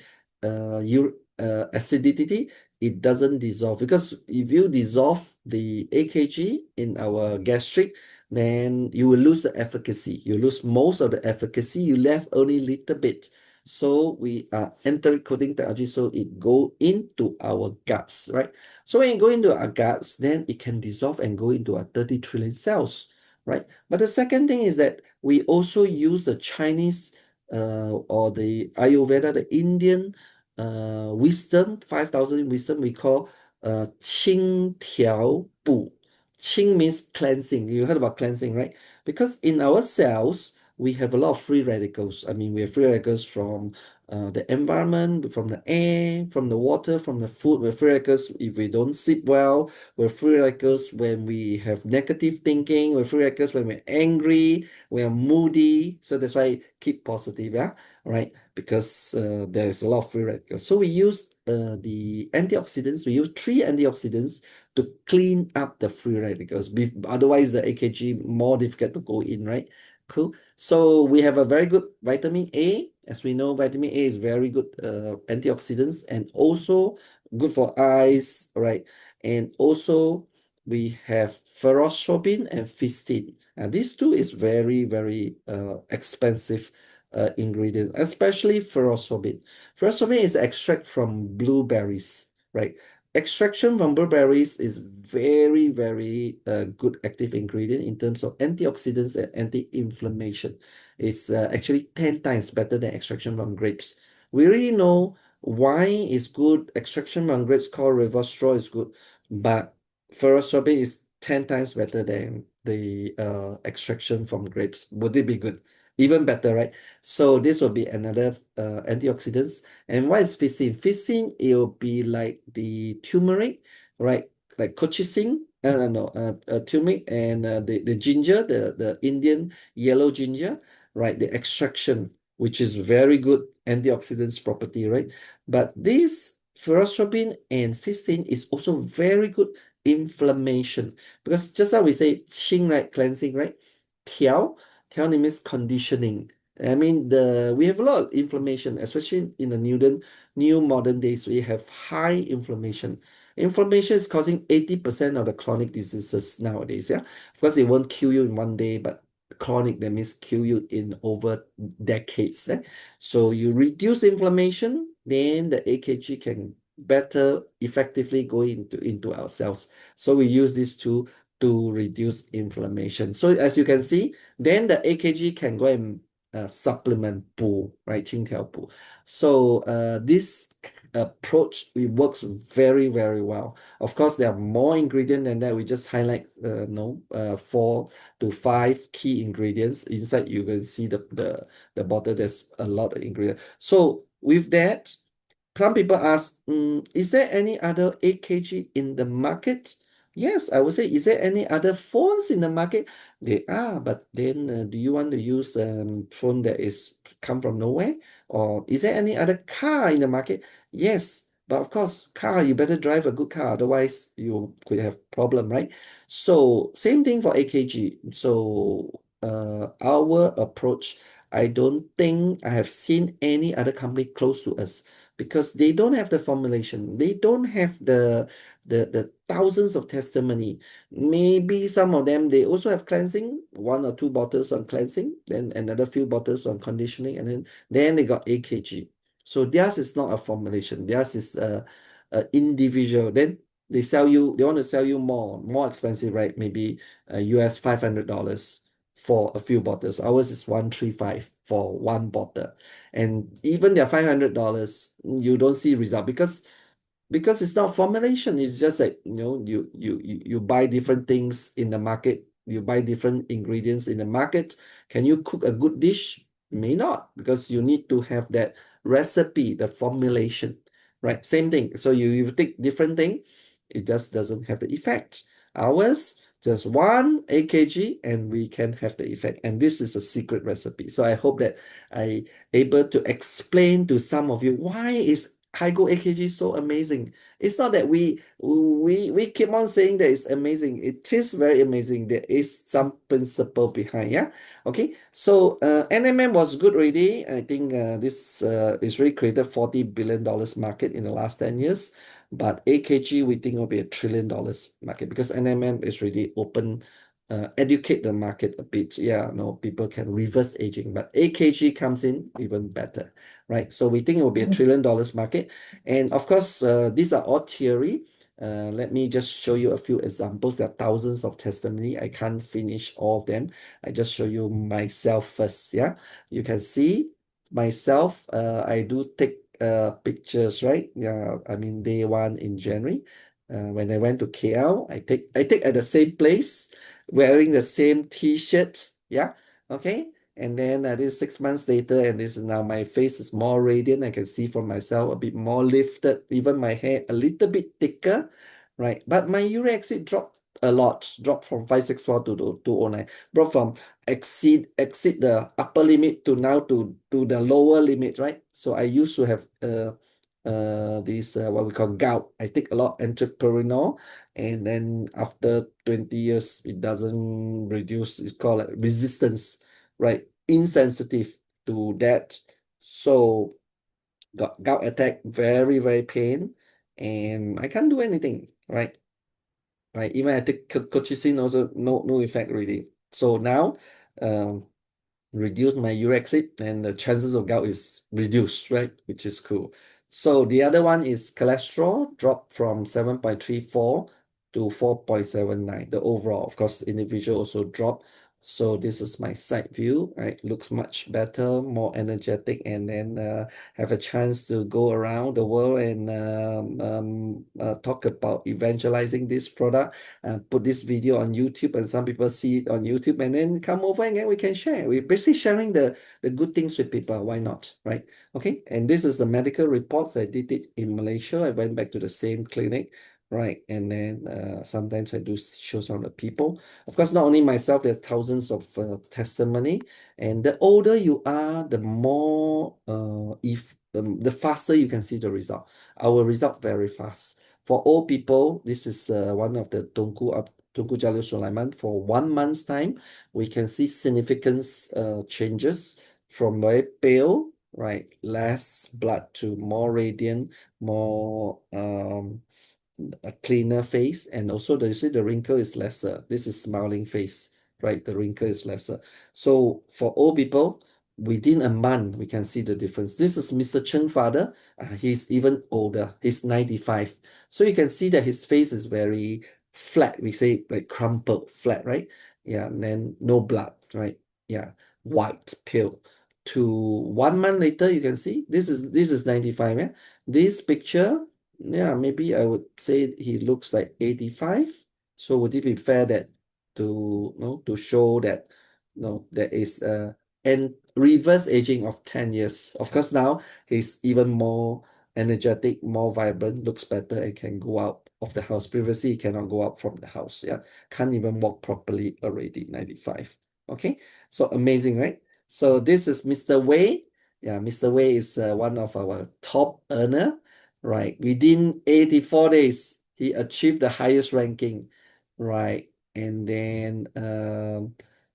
acidity, it doesn't dissolve because if you dissolve the AKG in our gastric, then you will lose the efficacy. You lose most of the efficacy. You left only little bit. So we are enteric coating technology, so it go into our guts, right? So when you go into our guts, then it can dissolve and go into our 30 trillion cells, right? But the second thing is that we also use the Chinese or the Ayurveda, the Indian wisdom, 5,000 wisdom, we call Qing Tiao Bu. Qing means cleansing. You heard about cleansing, right? Because in our cells, we have a lot of free radicals. I mean, we have free radicals from the environment, from the air, from the water, from the food. We have free radicals if we don't sleep well. We're free radicals when we have negative thinking. We're free radicals when we're angry, we are moody. So that's why keep positive, yeah, right? Because there's a lot of free radicals. So we use the antioxidants. We use 3 antioxidants to clean up the free radicals. Otherwise, the AKG more difficult to go in, right? Cool. So we have a very good vitamin A. As we know, vitamin A is very good antioxidants and also good for eyes, right? And also we have ferrosobin and fistin. And these two is very, very expensive ingredient, especially ferrosobin. Ferrosobin is extract from blueberries, right? Extraction from blueberries is very, very good active ingredient in terms of antioxidants and anti-inflammation. It's actually 10 times better than extraction from grapes. We really know wine is good, extraction from grapes called reverse straw is good, but ferrosobin is 10 times better than the extraction from grapes. Would it be good? Even better, right? So this will be another antioxidants. And what is fissin? Fissin, it will be like the turmeric, right? Like colchicine, no, turmeric and the ginger, the Indian yellow ginger, right? The extraction, which is very good antioxidants property, right? But this ferrosobin and fissin is also very good inflammation because just how we say qing, right? Cleansing, right? Tiao means conditioning. I mean, we have a lot of inflammation, especially in the new modern days. We have high inflammation. Inflammation is causing 80% of the chronic diseases nowadays. Yeah, of course, it won't kill you in one day, but chronic, that means kill you in over decades. So you reduce inflammation, then the AKG can better effectively go into our cells. So we use this to reduce inflammation. So as you can see, then the AKG can go and supplement 补, right? 青条补. So this approach, it works very, very well. Of course, there are more ingredients than that. We just highlight no 4 to 5 key ingredients. Inside you can see the bottle. There's a lot of ingredients. So with that, some people ask, is there any other AKG in the market? Yes, I would say, is there any other phones in the market? They are, but then do you want to use phone that is come from nowhere? Or is there any other car in the market? Yes, but of course, car, you better drive a good car, otherwise you could have problem, right? So same thing for AKG. So our approach, I don't think I have seen any other company close to us because they don't have the formulation. They don't have the thousands of testimony. Maybe some of them, they also have cleansing, 1 or 2 bottles on cleansing, then another few bottles on conditioning, and then they got AKG. So theirs is not a formulation. Theirs is a individual. Then they want to sell you more expensive, right? Maybe US $500 for a few bottles. Ours is 135 for one bottle. And even their $500, you don't see result because it's not formulation. It's just like, you buy different things in the market. You buy different ingredients in the market. Can you cook a good dish? May not, because you need to have that recipe, the formulation, right? Same thing. So you take different thing, it just doesn't have the effect. Ours, just 1 AKG and we can have the effect. And this is a secret recipe. So I hope that I able to explain to some of you why is HiGo AKG so amazing. It's not that we keep on saying that it's amazing. It is very amazing. There is some principle behind. Yeah. Okay. So NMM was good already. I think this is really created $40 billion market in the last 10 years. But AKG we think will be $1 trillion market because NMM is really open. Educate the market a bit. Yeah, no, people can reverse aging, but AKG comes in even better, right? So we think it will be $1 trillion market. And of course, these are all theory. Let me just show you a few examples. There are thousands of testimony. I can't finish all of them. I just show you myself first. Yeah, you can see myself. I do take pictures, right? Yeah, I mean day one in January. When I went to KL, I take at the same place, wearing the same T-shirt. Yeah, okay. And then this 6 months later, and this is now my face is more radiant. I can see for myself a bit more lifted, even my hair a little bit thicker, right? But my uric acid dropped a lot, dropped from 564 to 209, dropped from exceed the upper limit to now to the lower limit, right? So I used to have this what we call gout. I take a lot entrepreneur, and then after 20 years, it doesn't reduce. It's called like resistance, right? Insensitive to that. So got gout attack, very, very pain, and I can't do anything, right? Right. Even I take colchicine also no effect really. So now um reduce my uric acid and the chances of gout is reduced, right? Which is cool. So the other one is cholesterol dropped from 7.34 to 4.79. The overall, of course, individual also dropped. So this is my side view, right? Looks much better, more energetic, and then have a chance to go around the world and talk about evangelizing this product, put this video on YouTube, and some people see it on YouTube and then come over and then we can share. We're basically sharing the good things with people. Why not? Right? Okay. And this is the medical reports. I did it in Malaysia. I went back to the same clinic. Right. And then sometimes I do show some of the people. Of course, not only myself, there's thousands of testimony. And the older you are, the more if the faster you can see the result. Our result very fast. For old people, this is one of the Tunku Jalil Sulaiman. For 1 month's time, we can see significant changes from very pale, right, less blood to more radiant, more a cleaner face, and also you see the wrinkle is lesser. This is smiling face, right? The wrinkle is lesser. So for old people, within a month, we can see the difference. This is Mr. Chen father. He's even older. He's 95. So you can see that his face is very flat. We say like crumpled, flat, right? Yeah, and then no blood, right? Yeah, white, pale. To 1 month later, you can see this is 95. Yeah, this picture, yeah, maybe I would say he looks like 85. So would it be fair that to show that there is a and reverse aging of 10 years. Of course, now he's even more energetic, more vibrant, looks better, and can go out of the house. Previously, he cannot go out from the house. Yeah, can't even walk properly already, 95. Okay, so amazing, right? So this is Mr. Wei. Yeah, Mr. Wei is one of our top earner. Right, within 84 days, he achieved the highest ranking, right? And then,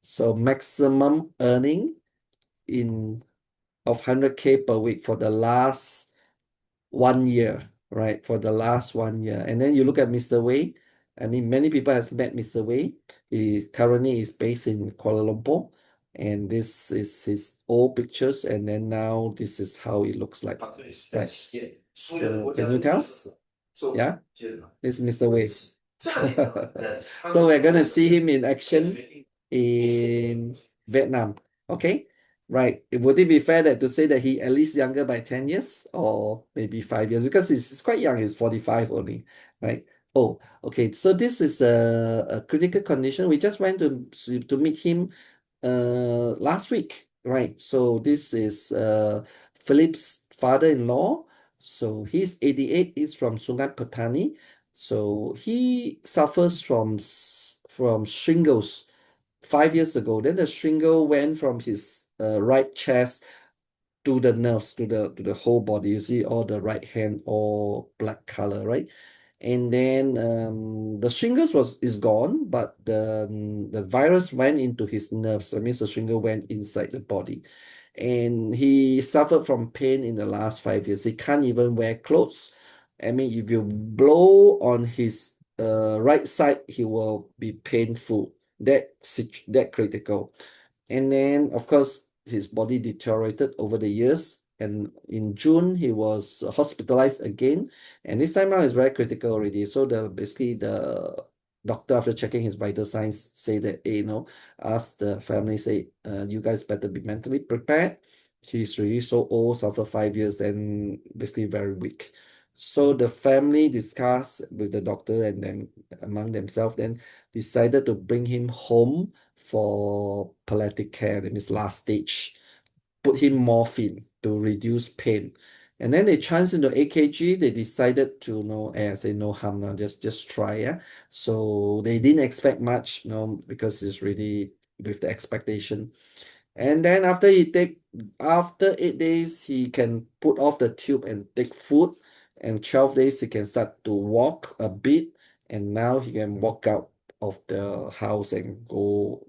so maximum earning in of 100K per week for the last 1 year, right? For the last 1 year. And then you look at Mr. Wei. I mean, many people has met Mr. Wei. He currently is based in Kuala Lumpur. And this is his old pictures. And then now this is how it looks like. Right. So can you tell? Yeah, this is Mr. Wei. So we're gonna see him in action in Vietnam. Okay, right. Would it be fair that to say that he at least younger by 10 years or maybe 5 years? Because he's quite young, he's 45 only, right? Oh, okay. So this is a critical condition. We just went to meet him last week, right? So this is Philip's father-in-law. So he's 88, he's from Sungai Petani. So he suffers from shingles 5 years ago. Then the shingle went from his right chest to the nerves, to the whole body. You see all the right hand, all black color, right? And then the shingles is gone, but the virus went into his nerves. That means the shingle went inside the body. And he suffered from pain in the last 5 years. He can't even wear clothes. I mean, if you blow on his right side, he will be painful. That critical. And then, of course, his body deteriorated over the years. And in June, he was hospitalized again. And this time around is very critical already. So basically the doctor, after checking his vital signs, say that, hey, ask the family, say, you guys better be mentally prepared. He's really so old, suffer 5 years, and basically very weak. So the family discussed with the doctor and then among themselves, then decided to bring him home for palliative care, that means last stage, put him morphine to reduce pain. And then they chanced into AKG. They decided to say no harm now, just try. Yeah. So they didn't expect much, because it's really with the expectation. And then after 8 days, he can put off the tube and take food. And 12 days, he can start to walk a bit. And now he can walk out of the house and go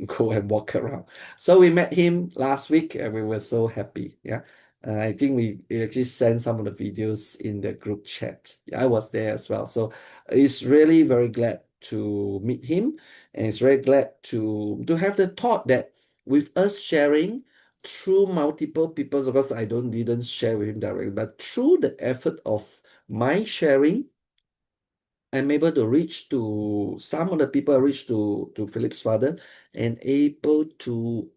go and walk around. So we met him last week and we were so happy. Yeah. I think we actually sent some of the videos in the group chat. Yeah, I was there as well. So it's really very glad to meet him. And it's very glad to have the thought that with us sharing through multiple people, because I didn't share with him directly, but through the effort of my sharing, I'm able to reach to some of the people, reach to Philip's father, and able to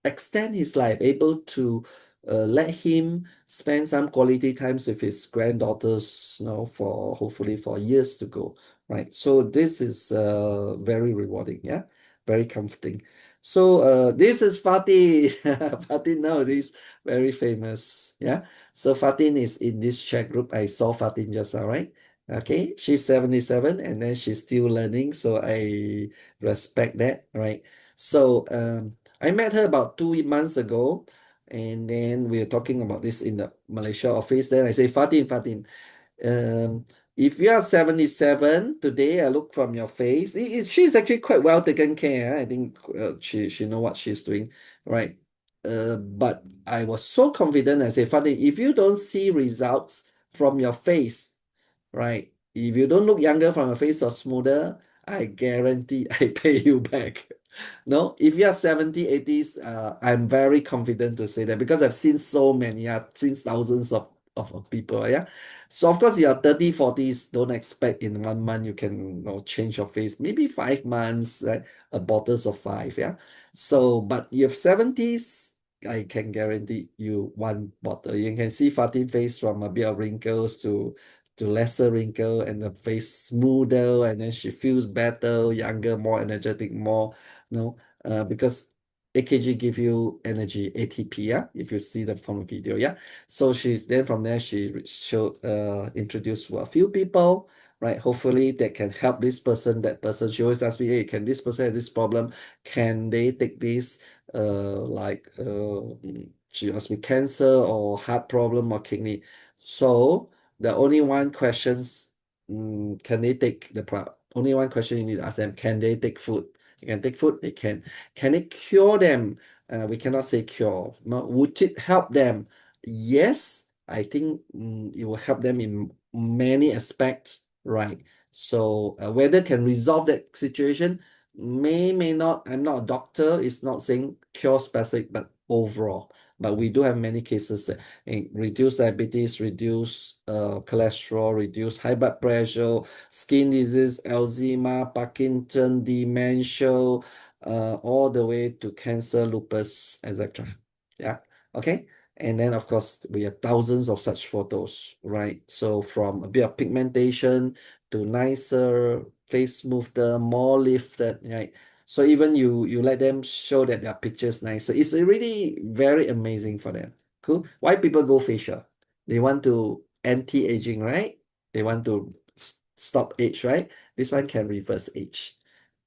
extend his life, able to let him spend some quality times with his granddaughters, for hopefully for years to go, right? So this is very rewarding, yeah, very comforting. So this is Fatin. Fatin nowadays very famous, yeah. So Fatin is in this chat group. I saw Fatin just now, right? Okay, she's 77 and then she's still learning, so I respect that, right? So I met her about 2 months ago, and then we were talking about this in the Malaysia office. Then I say, Fatin, um, if you are 77 today, I look from your face. She's actually quite well taken care. I think she know what she's doing, right? But I was so confident. I say, Funny, if you don't see results from your face, right? If you don't look younger from your face or smoother, I guarantee I pay you back. No, if you are 70, 80s, I'm very confident to say that because I've seen so many, I've seen thousands of people, yeah. So of course, your 30, 40s, don't expect in 1 month you can change your face. Maybe 5 months, right? A bottles of five, yeah. So, but you have 70s, I can guarantee you one bottle. You can see Fatin face from a bit of wrinkles to lesser wrinkle and the face smoother, and then she feels better, younger, more energetic, more, because AKG give you energy, ATP, yeah, if you see the from the video, yeah. So from there she showed introduced a few people, right? Hopefully that can help this person, that person. She always ask me, hey, can this person have this problem? Can they take this? She asked me cancer or heart problem or kidney. So the only one questions, can they take the product? Only one question you need to ask them, can they take food? They can take food, they can. Can it cure them? We cannot say cure. No, would it help them? Yes, I think it will help them in many aspects, right? So whether can resolve that situation, may not. I'm not a doctor. It's not saying cure specific, but overall. But we do have many cases reduce diabetes, reduce cholesterol, reduce high blood pressure, skin disease, Alzheimer, Parkinson, dementia, all the way to cancer, lupus, etc. Yeah. Okay. And then of course we have thousands of such photos, right? So from a bit of pigmentation to nicer, face smoother, more lifted, right? So even you let them show that their pictures nicer. It's really very amazing for them. Cool. Why people go facial? They want to anti-aging, right? They want to stop age, right? This one can reverse age,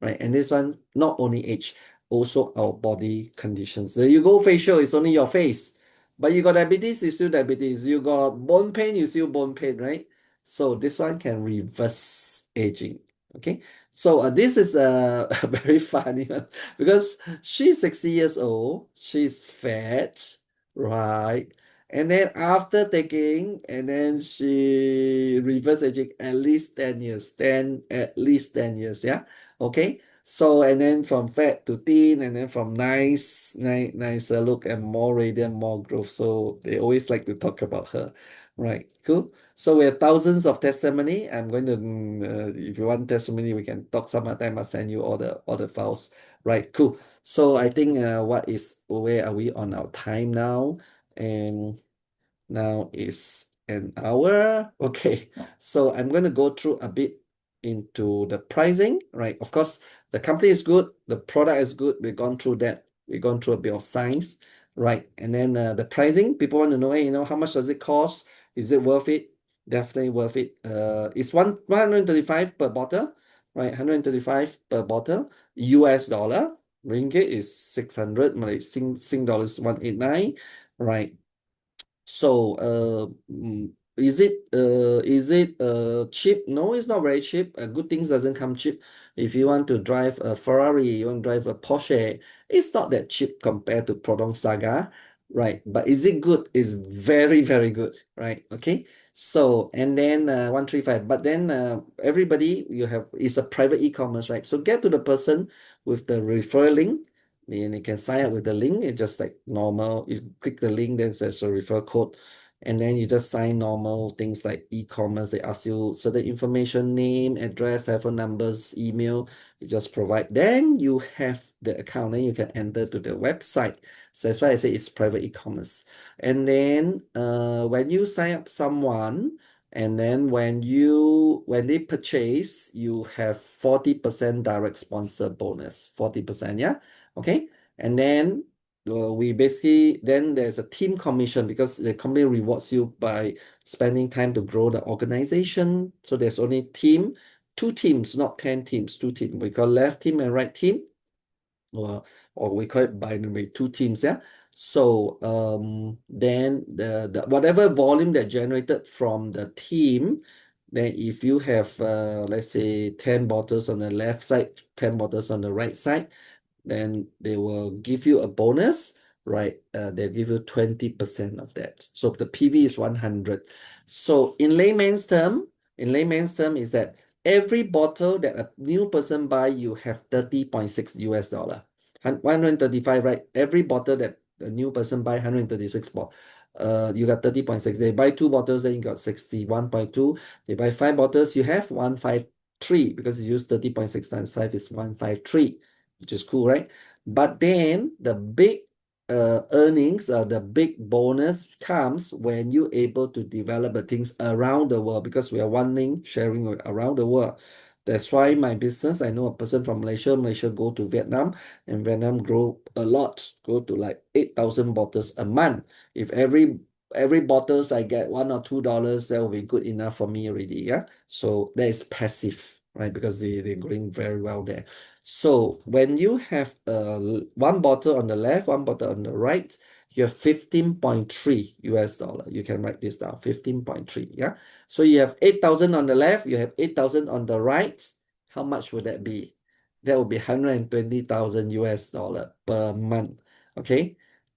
right? And this one not only age, also our body conditions. So you go facial, it's only your face. But you got diabetes, you still diabetes. You got bone pain, you still bone pain, right? So this one can reverse aging. Okay. So this is a very funny one because she's 60 years old. She's fat, right? And then after taking, and then she reverse aging at least 10 years, at least 10 years, yeah. Okay. So and then from fat to thin, and then from nicer look and more radiant, more growth. So they always like to talk about her, right? Cool. So we have thousands of testimony. I'm going to, if you want testimony, we can talk some other time. I'll send you all the files. Right, cool. So I think where are we on our time now? And now is an hour. Okay, so I'm going to go through a bit into the pricing, right? Of course, the company is good, the product is good. We've gone through that. We've gone through a bit of science, right? And then the pricing, people want to know, hey, how much does it cost? Is it worth it? Definitely worth it. It's 135 per bottle, right? 135 per bottle, US dollar. Ringgit is 600, Sing dollars 189, right? So, is it cheap? No, it's not very cheap. Good things doesn't come cheap. If you want to drive a Ferrari, you want to drive a Porsche, it's not that cheap compared to Prodong Saga, right? But is it good? It's very, very good, right? Okay. So, and then 135. But then everybody you have is a private e-commerce, right? So get to the person with the referral link. Then you can sign up with the link. It's just like normal. You click the link, then there's a referral code. And then you just sign normal things like e-commerce. They ask you certain information, name, address, telephone numbers, email. You just provide. Then you have the account. Then you can enter to the website. So that's why I say it's private e-commerce. And then when you sign up someone, and then when they purchase, you have 40% direct sponsor bonus. 40%, yeah. Okay, and then we basically then there's a team commission because the company rewards you by spending time to grow the organization. So there's only two teams, not 10 teams, two teams. We call left team and right team, or we call it binary, two teams, yeah. So then the whatever volume that generated from the team, then if you have let's say 10 bottles on the left side, 10 bottles on the right side, then they will give you a bonus. right? They'll give you 20% of that. So the PV is 100. So in layman's term is that every bottle that a new person buy, you have 30.6 US dollar. 135, right? Every bottle that a new person buy, 136 bottle. You got 30.6. They buy two bottles, then you got 61.2. They buy five bottles, you have 153 because you use 30.6 times 5 is 153, which is cool, right? But then the big earnings or the big bonus comes when you're able to develop the things around the world because we are one link sharing around the world. That's why my business, I know a person from Malaysia, Malaysia go to Vietnam, and Vietnam grow a lot, go to like 8,000 bottles a month. If every bottles I get $1 or $2, that will be good enough for me already. Yeah. So that is passive, right? Because they're growing very well there. So when you have one bottle on the left, one bottle on the right, you have 15.3 US dollar. You can write this down, 15.3. Yeah. So you have 8,000 on the left, you have 8,000 on the right. How much would that be? That would be 120,000 US dollar per month. Okay.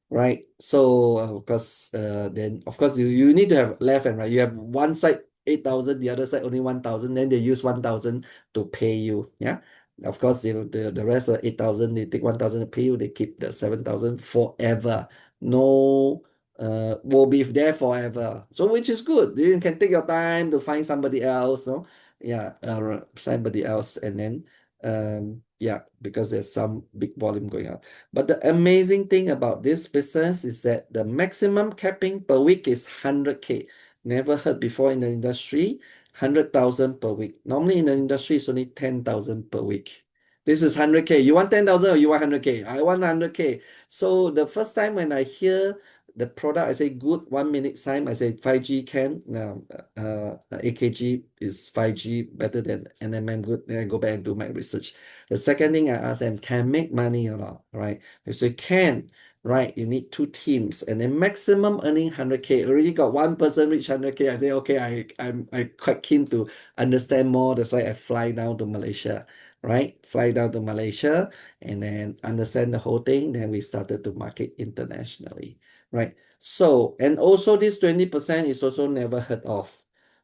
Right. So of course, then of course you need to have left and right. You have one side 8,000, the other side only 1,000. Then they use 1,000 to pay you. Yeah. Of course, the rest of 8,000, they take 1,000 to pay you, they keep the 7,000 forever. No, will be there forever. So which is good. You can take your time to find somebody else, no? Yeah, somebody else, and then yeah, because there's some big volume going on. But the amazing thing about this business is that the maximum capping per week is 100K. Never heard before in the industry. 100,000 per week. Normally in the industry, it's only 10,000 per week. This is 100K. You want 10,000 or you want 100K? I want 100K. So the first time when I hear the product, I say good 1 minute time. I say 5G can. Now, AKG is 5G better than NMM good. Then I go back and do my research. The second thing I ask them, can make money or not, right? They say can. Right, you need two teams, and then maximum earning 100K. Already got one person reach 100K. I say, okay, I'm quite keen to understand more. That's why I fly down to Malaysia, right? Fly down to Malaysia and then understand the whole thing. Then we started to market internationally, right? So, and also this 20% is also never heard of.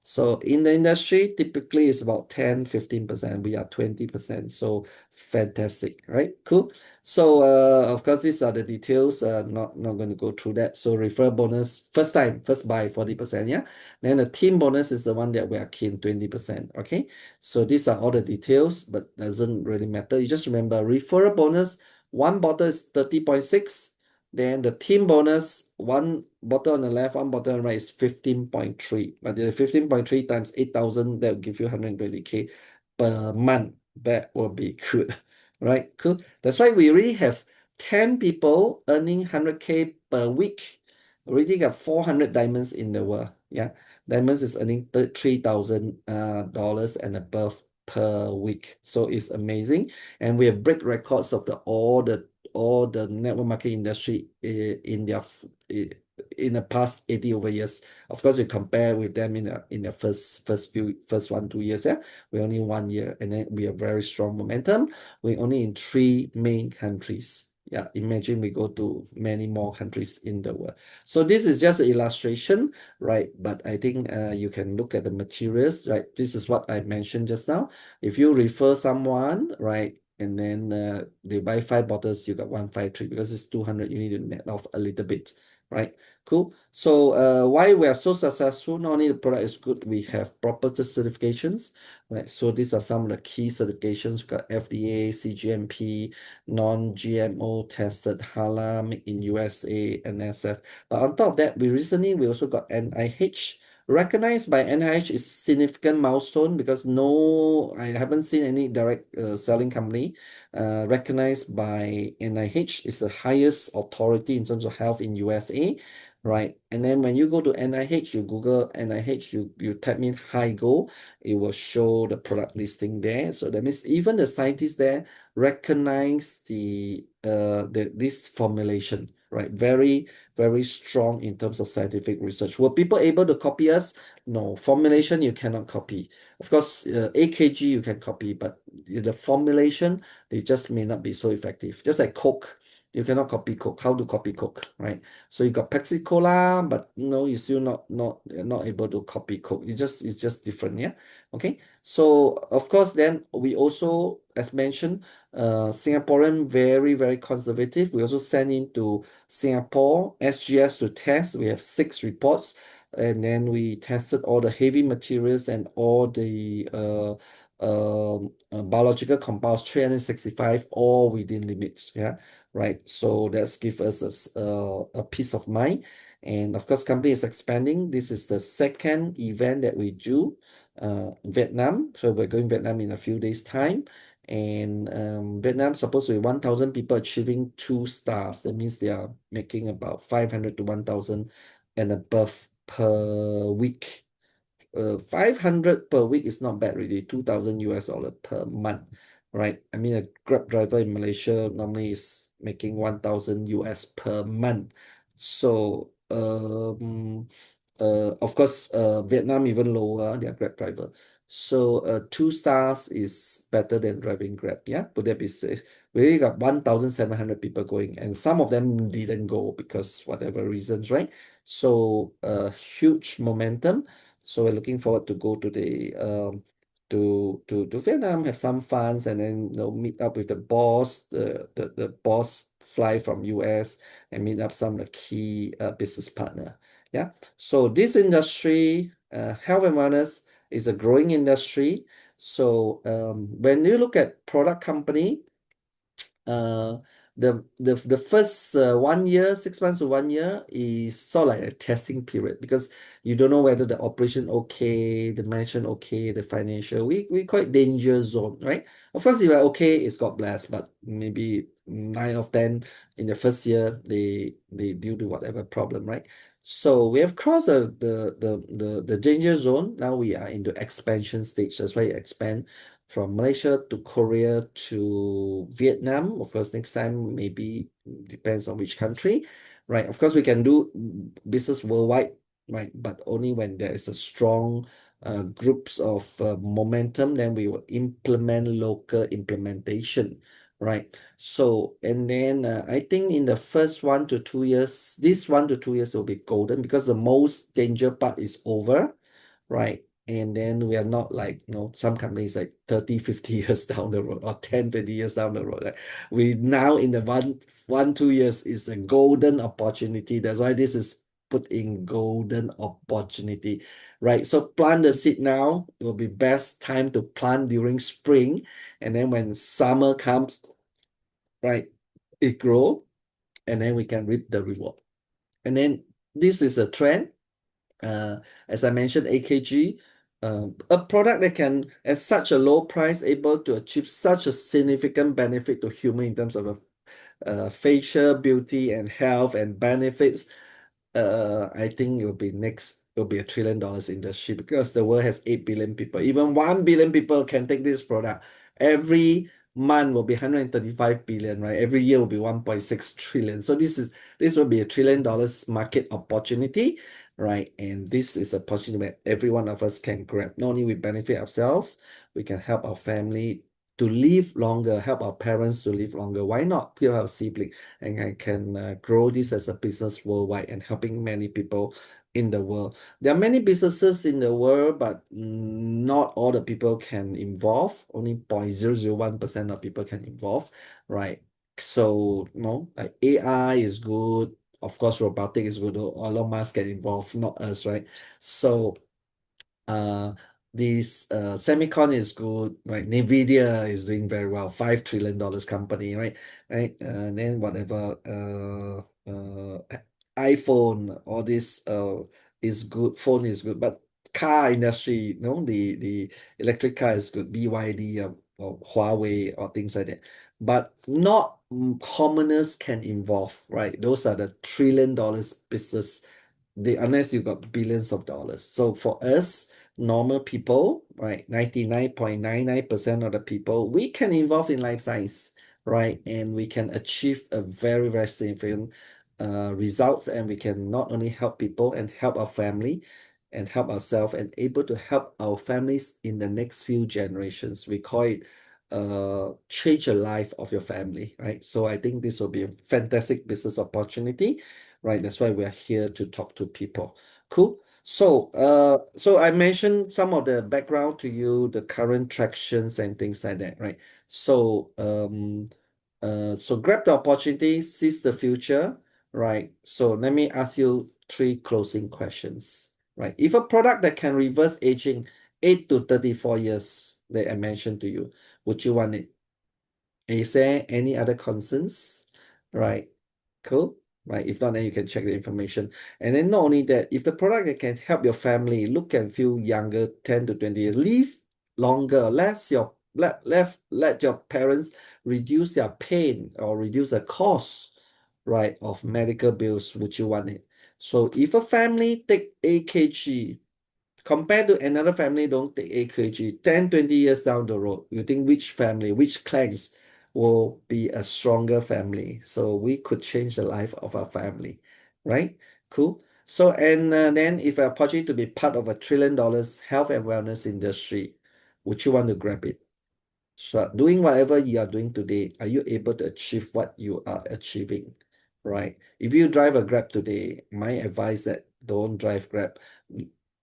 So in the industry, typically it's about 10, 15%. We are 20%. So fantastic, right? Cool. So of course, these are the details. Not going to go through that. So referral bonus, first time, first buy 40%. Yeah. Then the team bonus is the one that we are keen 20%. Okay. So these are all the details, but doesn't really matter. You just remember referral bonus, one bottle is 30.6. Then the team bonus, one bottle on the left, one bottle on the right is 15.3. But the 15.3 times 8,000, that will give you 120K per month. That will be good. Right? Cool. That's why we already have 10 people earning 100K per week. Already got 400 diamonds in the world. Yeah. Diamonds is earning $3,000 dollars and above per week. So it's amazing. And we have break records of all the network marketing industry in their in the past 80 over years. Of course, we compare with them in the first 1 2 years. Yeah, we only 1 year, and then we have very strong momentum. We're only in three main countries. Yeah, imagine we go to many more countries in the world. So this is just an illustration, right? But I think you can look at the materials, right? This is what I mentioned just now. If you refer someone, right, and then they buy five bottles, you got 153 because it's 200. You need to net off a little bit, right? Cool. So why we are so successful? Not only the product is good, we have proper certifications, right? So these are some of the key certifications. We've got FDA, CGMP, non-GMO tested, halal, made in USA, NSF. But on top of that, we also got NIH. Recognized by NIH is a significant milestone because I haven't seen any direct selling company recognized by NIH. Is the highest authority in terms of health in USA, right? And then when you go to NIH, you Google NIH, you type in HiGo, it will show the product listing there. So that means even the scientists there recognize this formulation, right? Very, very strong in terms of scientific research. Were people able to copy us? No. Formulation you cannot copy. Of course, AKG you can copy, but the formulation, they just may not be so effective. Just like Coke. You cannot copy Coke. How to copy Coke, right? So you got Pepsi Cola, but no, you're still not able to copy Coke. It's just different, yeah. Okay. So of course, then we also, as mentioned, Singaporean very, very conservative. We also send into Singapore SGS to test. We have 6 reports, and then we tested all the heavy materials and all the biological compounds 365 all within limits. Yeah, right. So that's give us a peace of mind. And of course, company is expanding. This is the second event that we do, Vietnam. So we're going Vietnam in a few days' time. And Vietnam supposed to be 1,000 people achieving 2 stars. That means they are making about 500 to 1,000 and above per week. 500 per week is not bad really, 2,000 US dollar per month, right? I mean, a Grab driver in Malaysia normally is making 1,000 US per month. So, of course, Vietnam even lower their Grab driver. So, 2 stars is better than driving Grab, yeah? Would that be safe? We already got 1,700 people going, and some of them didn't go because whatever reasons, right? So, huge momentum. So we're looking forward to go to the to Vietnam, have some funs, and then meet up with the boss. The boss fly from US and meet up some of the key business partner. Yeah. So this industry, health and wellness, is a growing industry. So when you look at product company, uh the first 1 year, 6 months to 1 year is sort of like a testing period because you don't know whether the operation okay, the management okay, the financial. We call it danger zone, right? Of course, if you're okay, it's God bless, but maybe 9 of 10 in the first year they due to whatever problem, right? So we have crossed the danger zone. Now we are into expansion stage. That's why you expand from Malaysia to Korea to Vietnam. Of course, next time maybe depends on which country, right? Of course, we can do business worldwide, right? But only when there is a strong groups of momentum, then we will implement local implementation, right? So, and then I think in the first 1 to 2 years, this 1 to 2 years will be golden because the most danger part is over, right? And then we are not like, some companies like 30, 50 years down the road or 10, 20 years down the road. Right? We now in the 2 years is a golden opportunity. That's why this is put in golden opportunity, right? So plant the seed now. It will be best time to plant during spring. And then when summer comes, right, it grow and then we can reap the reward. And then this is a trend, uh, as I mentioned, AKG, a product that can, at such a low price, able to achieve such a significant benefit to human in terms of facial beauty and health and benefits. I think it will be $1 trillion industry because the world has 8 billion people. Even 1 billion people can take this product. Every month will be 135 billion, right? Every year will be 1.6 trillion. So this will be $1 trillion market opportunity, right? And this is a opportunity where every one of us can grab. Not only we benefit ourselves, we can help our family to live longer, help our parents to live longer. Why not? Help our sibling, and I can grow this as a business worldwide and helping many people in the world. There are many businesses in the world, but not all the people can involve. Only 0.001% of people can involve, right? So, like AI is good. Of course, robotic is good. Elon Musk get involved, not us, right? So, uh, this semicon is good, right? Nvidia is doing very well, $5 trillion company, right? Right. And then whatever iPhone, all this is good. Phone is good, but car industry, the electric car is good. BYD or Huawei or things like that. But not commoners can involve, right? Those are the $1 trillion business unless you got billions of dollars. So for us, normal people, right, 99.99% of the people, we can involve in life science, right? And we can achieve a very, very significant results, and we can not only help people and help our family and help ourselves and able to help our families in the next few generations. We call it change the life of your family, right? So I think this will be a fantastic business opportunity, right? That's why we are here to talk to people. Cool. So I mentioned some of the background to you, the current tractions and things like that, right? So grab the opportunity, seize the future, right? So let me ask you three closing questions, right? If a product that can reverse aging 8 to 34 years that I mentioned to you, would you want it? Is there any other concerns? Right. Cool. Right. If not, then you can check the information. And then not only that, if the product that can help your family look and feel younger, 10 to 20 years, live longer, let your parents reduce their pain or reduce the cost, right, of medical bills, would you want it? So if a family take AKG compared to another family don't take AKG 10, 20 years down the road, you think which family, which clans will be a stronger family? So we could change the life of our family, right? Cool. So, and then if an opportunity to be part of $1 trillion health and wellness industry, would you want to grab it? So doing whatever you are doing today, are you able to achieve what you are achieving? Right? If you drive a Grab today, my advice that don't drive Grab.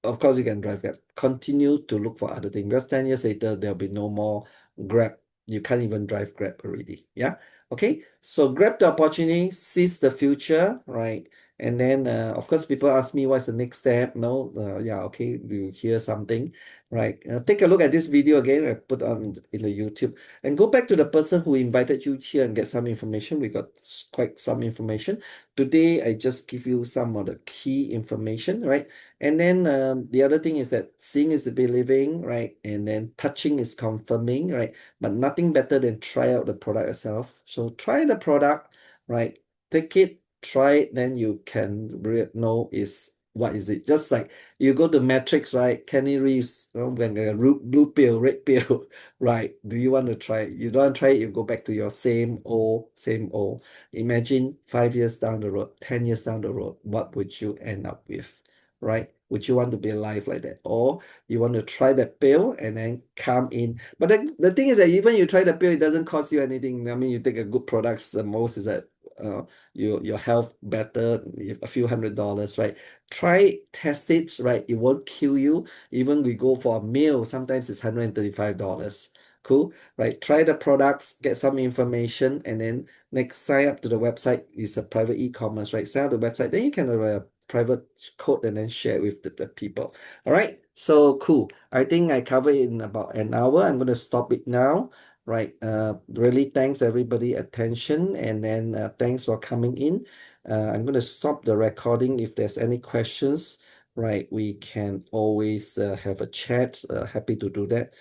Of course, you can drive Grab. Continue to look for other things because 10 years later, there'll be no more Grab. You can't even drive Grab already. Yeah. Okay. So grab the opportunity, seize the future, right? And then, of course, people ask me what's the next step. No, yeah, okay, you hear something. Right. Take a look at this video again. I put on in the YouTube and go back to the person who invited you here and get some information. We got quite some information. Today, I just give you some of the key information, right? And then the other thing is that seeing is believing, right? And then touching is confirming, right? But nothing better than try out the product yourself. So try the product, right? Take it, try it, then you can know is what is it. Just like you go to Matrix, right? Kenny Reeves, when a blue pill, red pill, right? Do you want to try it? You don't want to try it, you go back to your same old, same old. Imagine 5 years down the road, 10 years down the road, what would you end up with, right? Would you want to be alive like that? Or you want to try that pill and then come in? But then the thing is that even you try the pill, it doesn't cost you anything. I mean, you take a good products, the most is that your health better, a few $100s, right? Try, test it, right? It won't kill you. Even we go for a meal, sometimes it's $135. Cool, right? Try the products, get some information, and then next sign up to the website is a private e-commerce, right? Sign up the website, then you can have a private code and then share with the people. All right, so cool. I think I covered it in about an hour. I'm going to stop it now. Right. Really thanks everybody attention and then thanks for coming in. I'm going to stop the recording. If there's any questions, right, we can always have a chat. Happy to do that.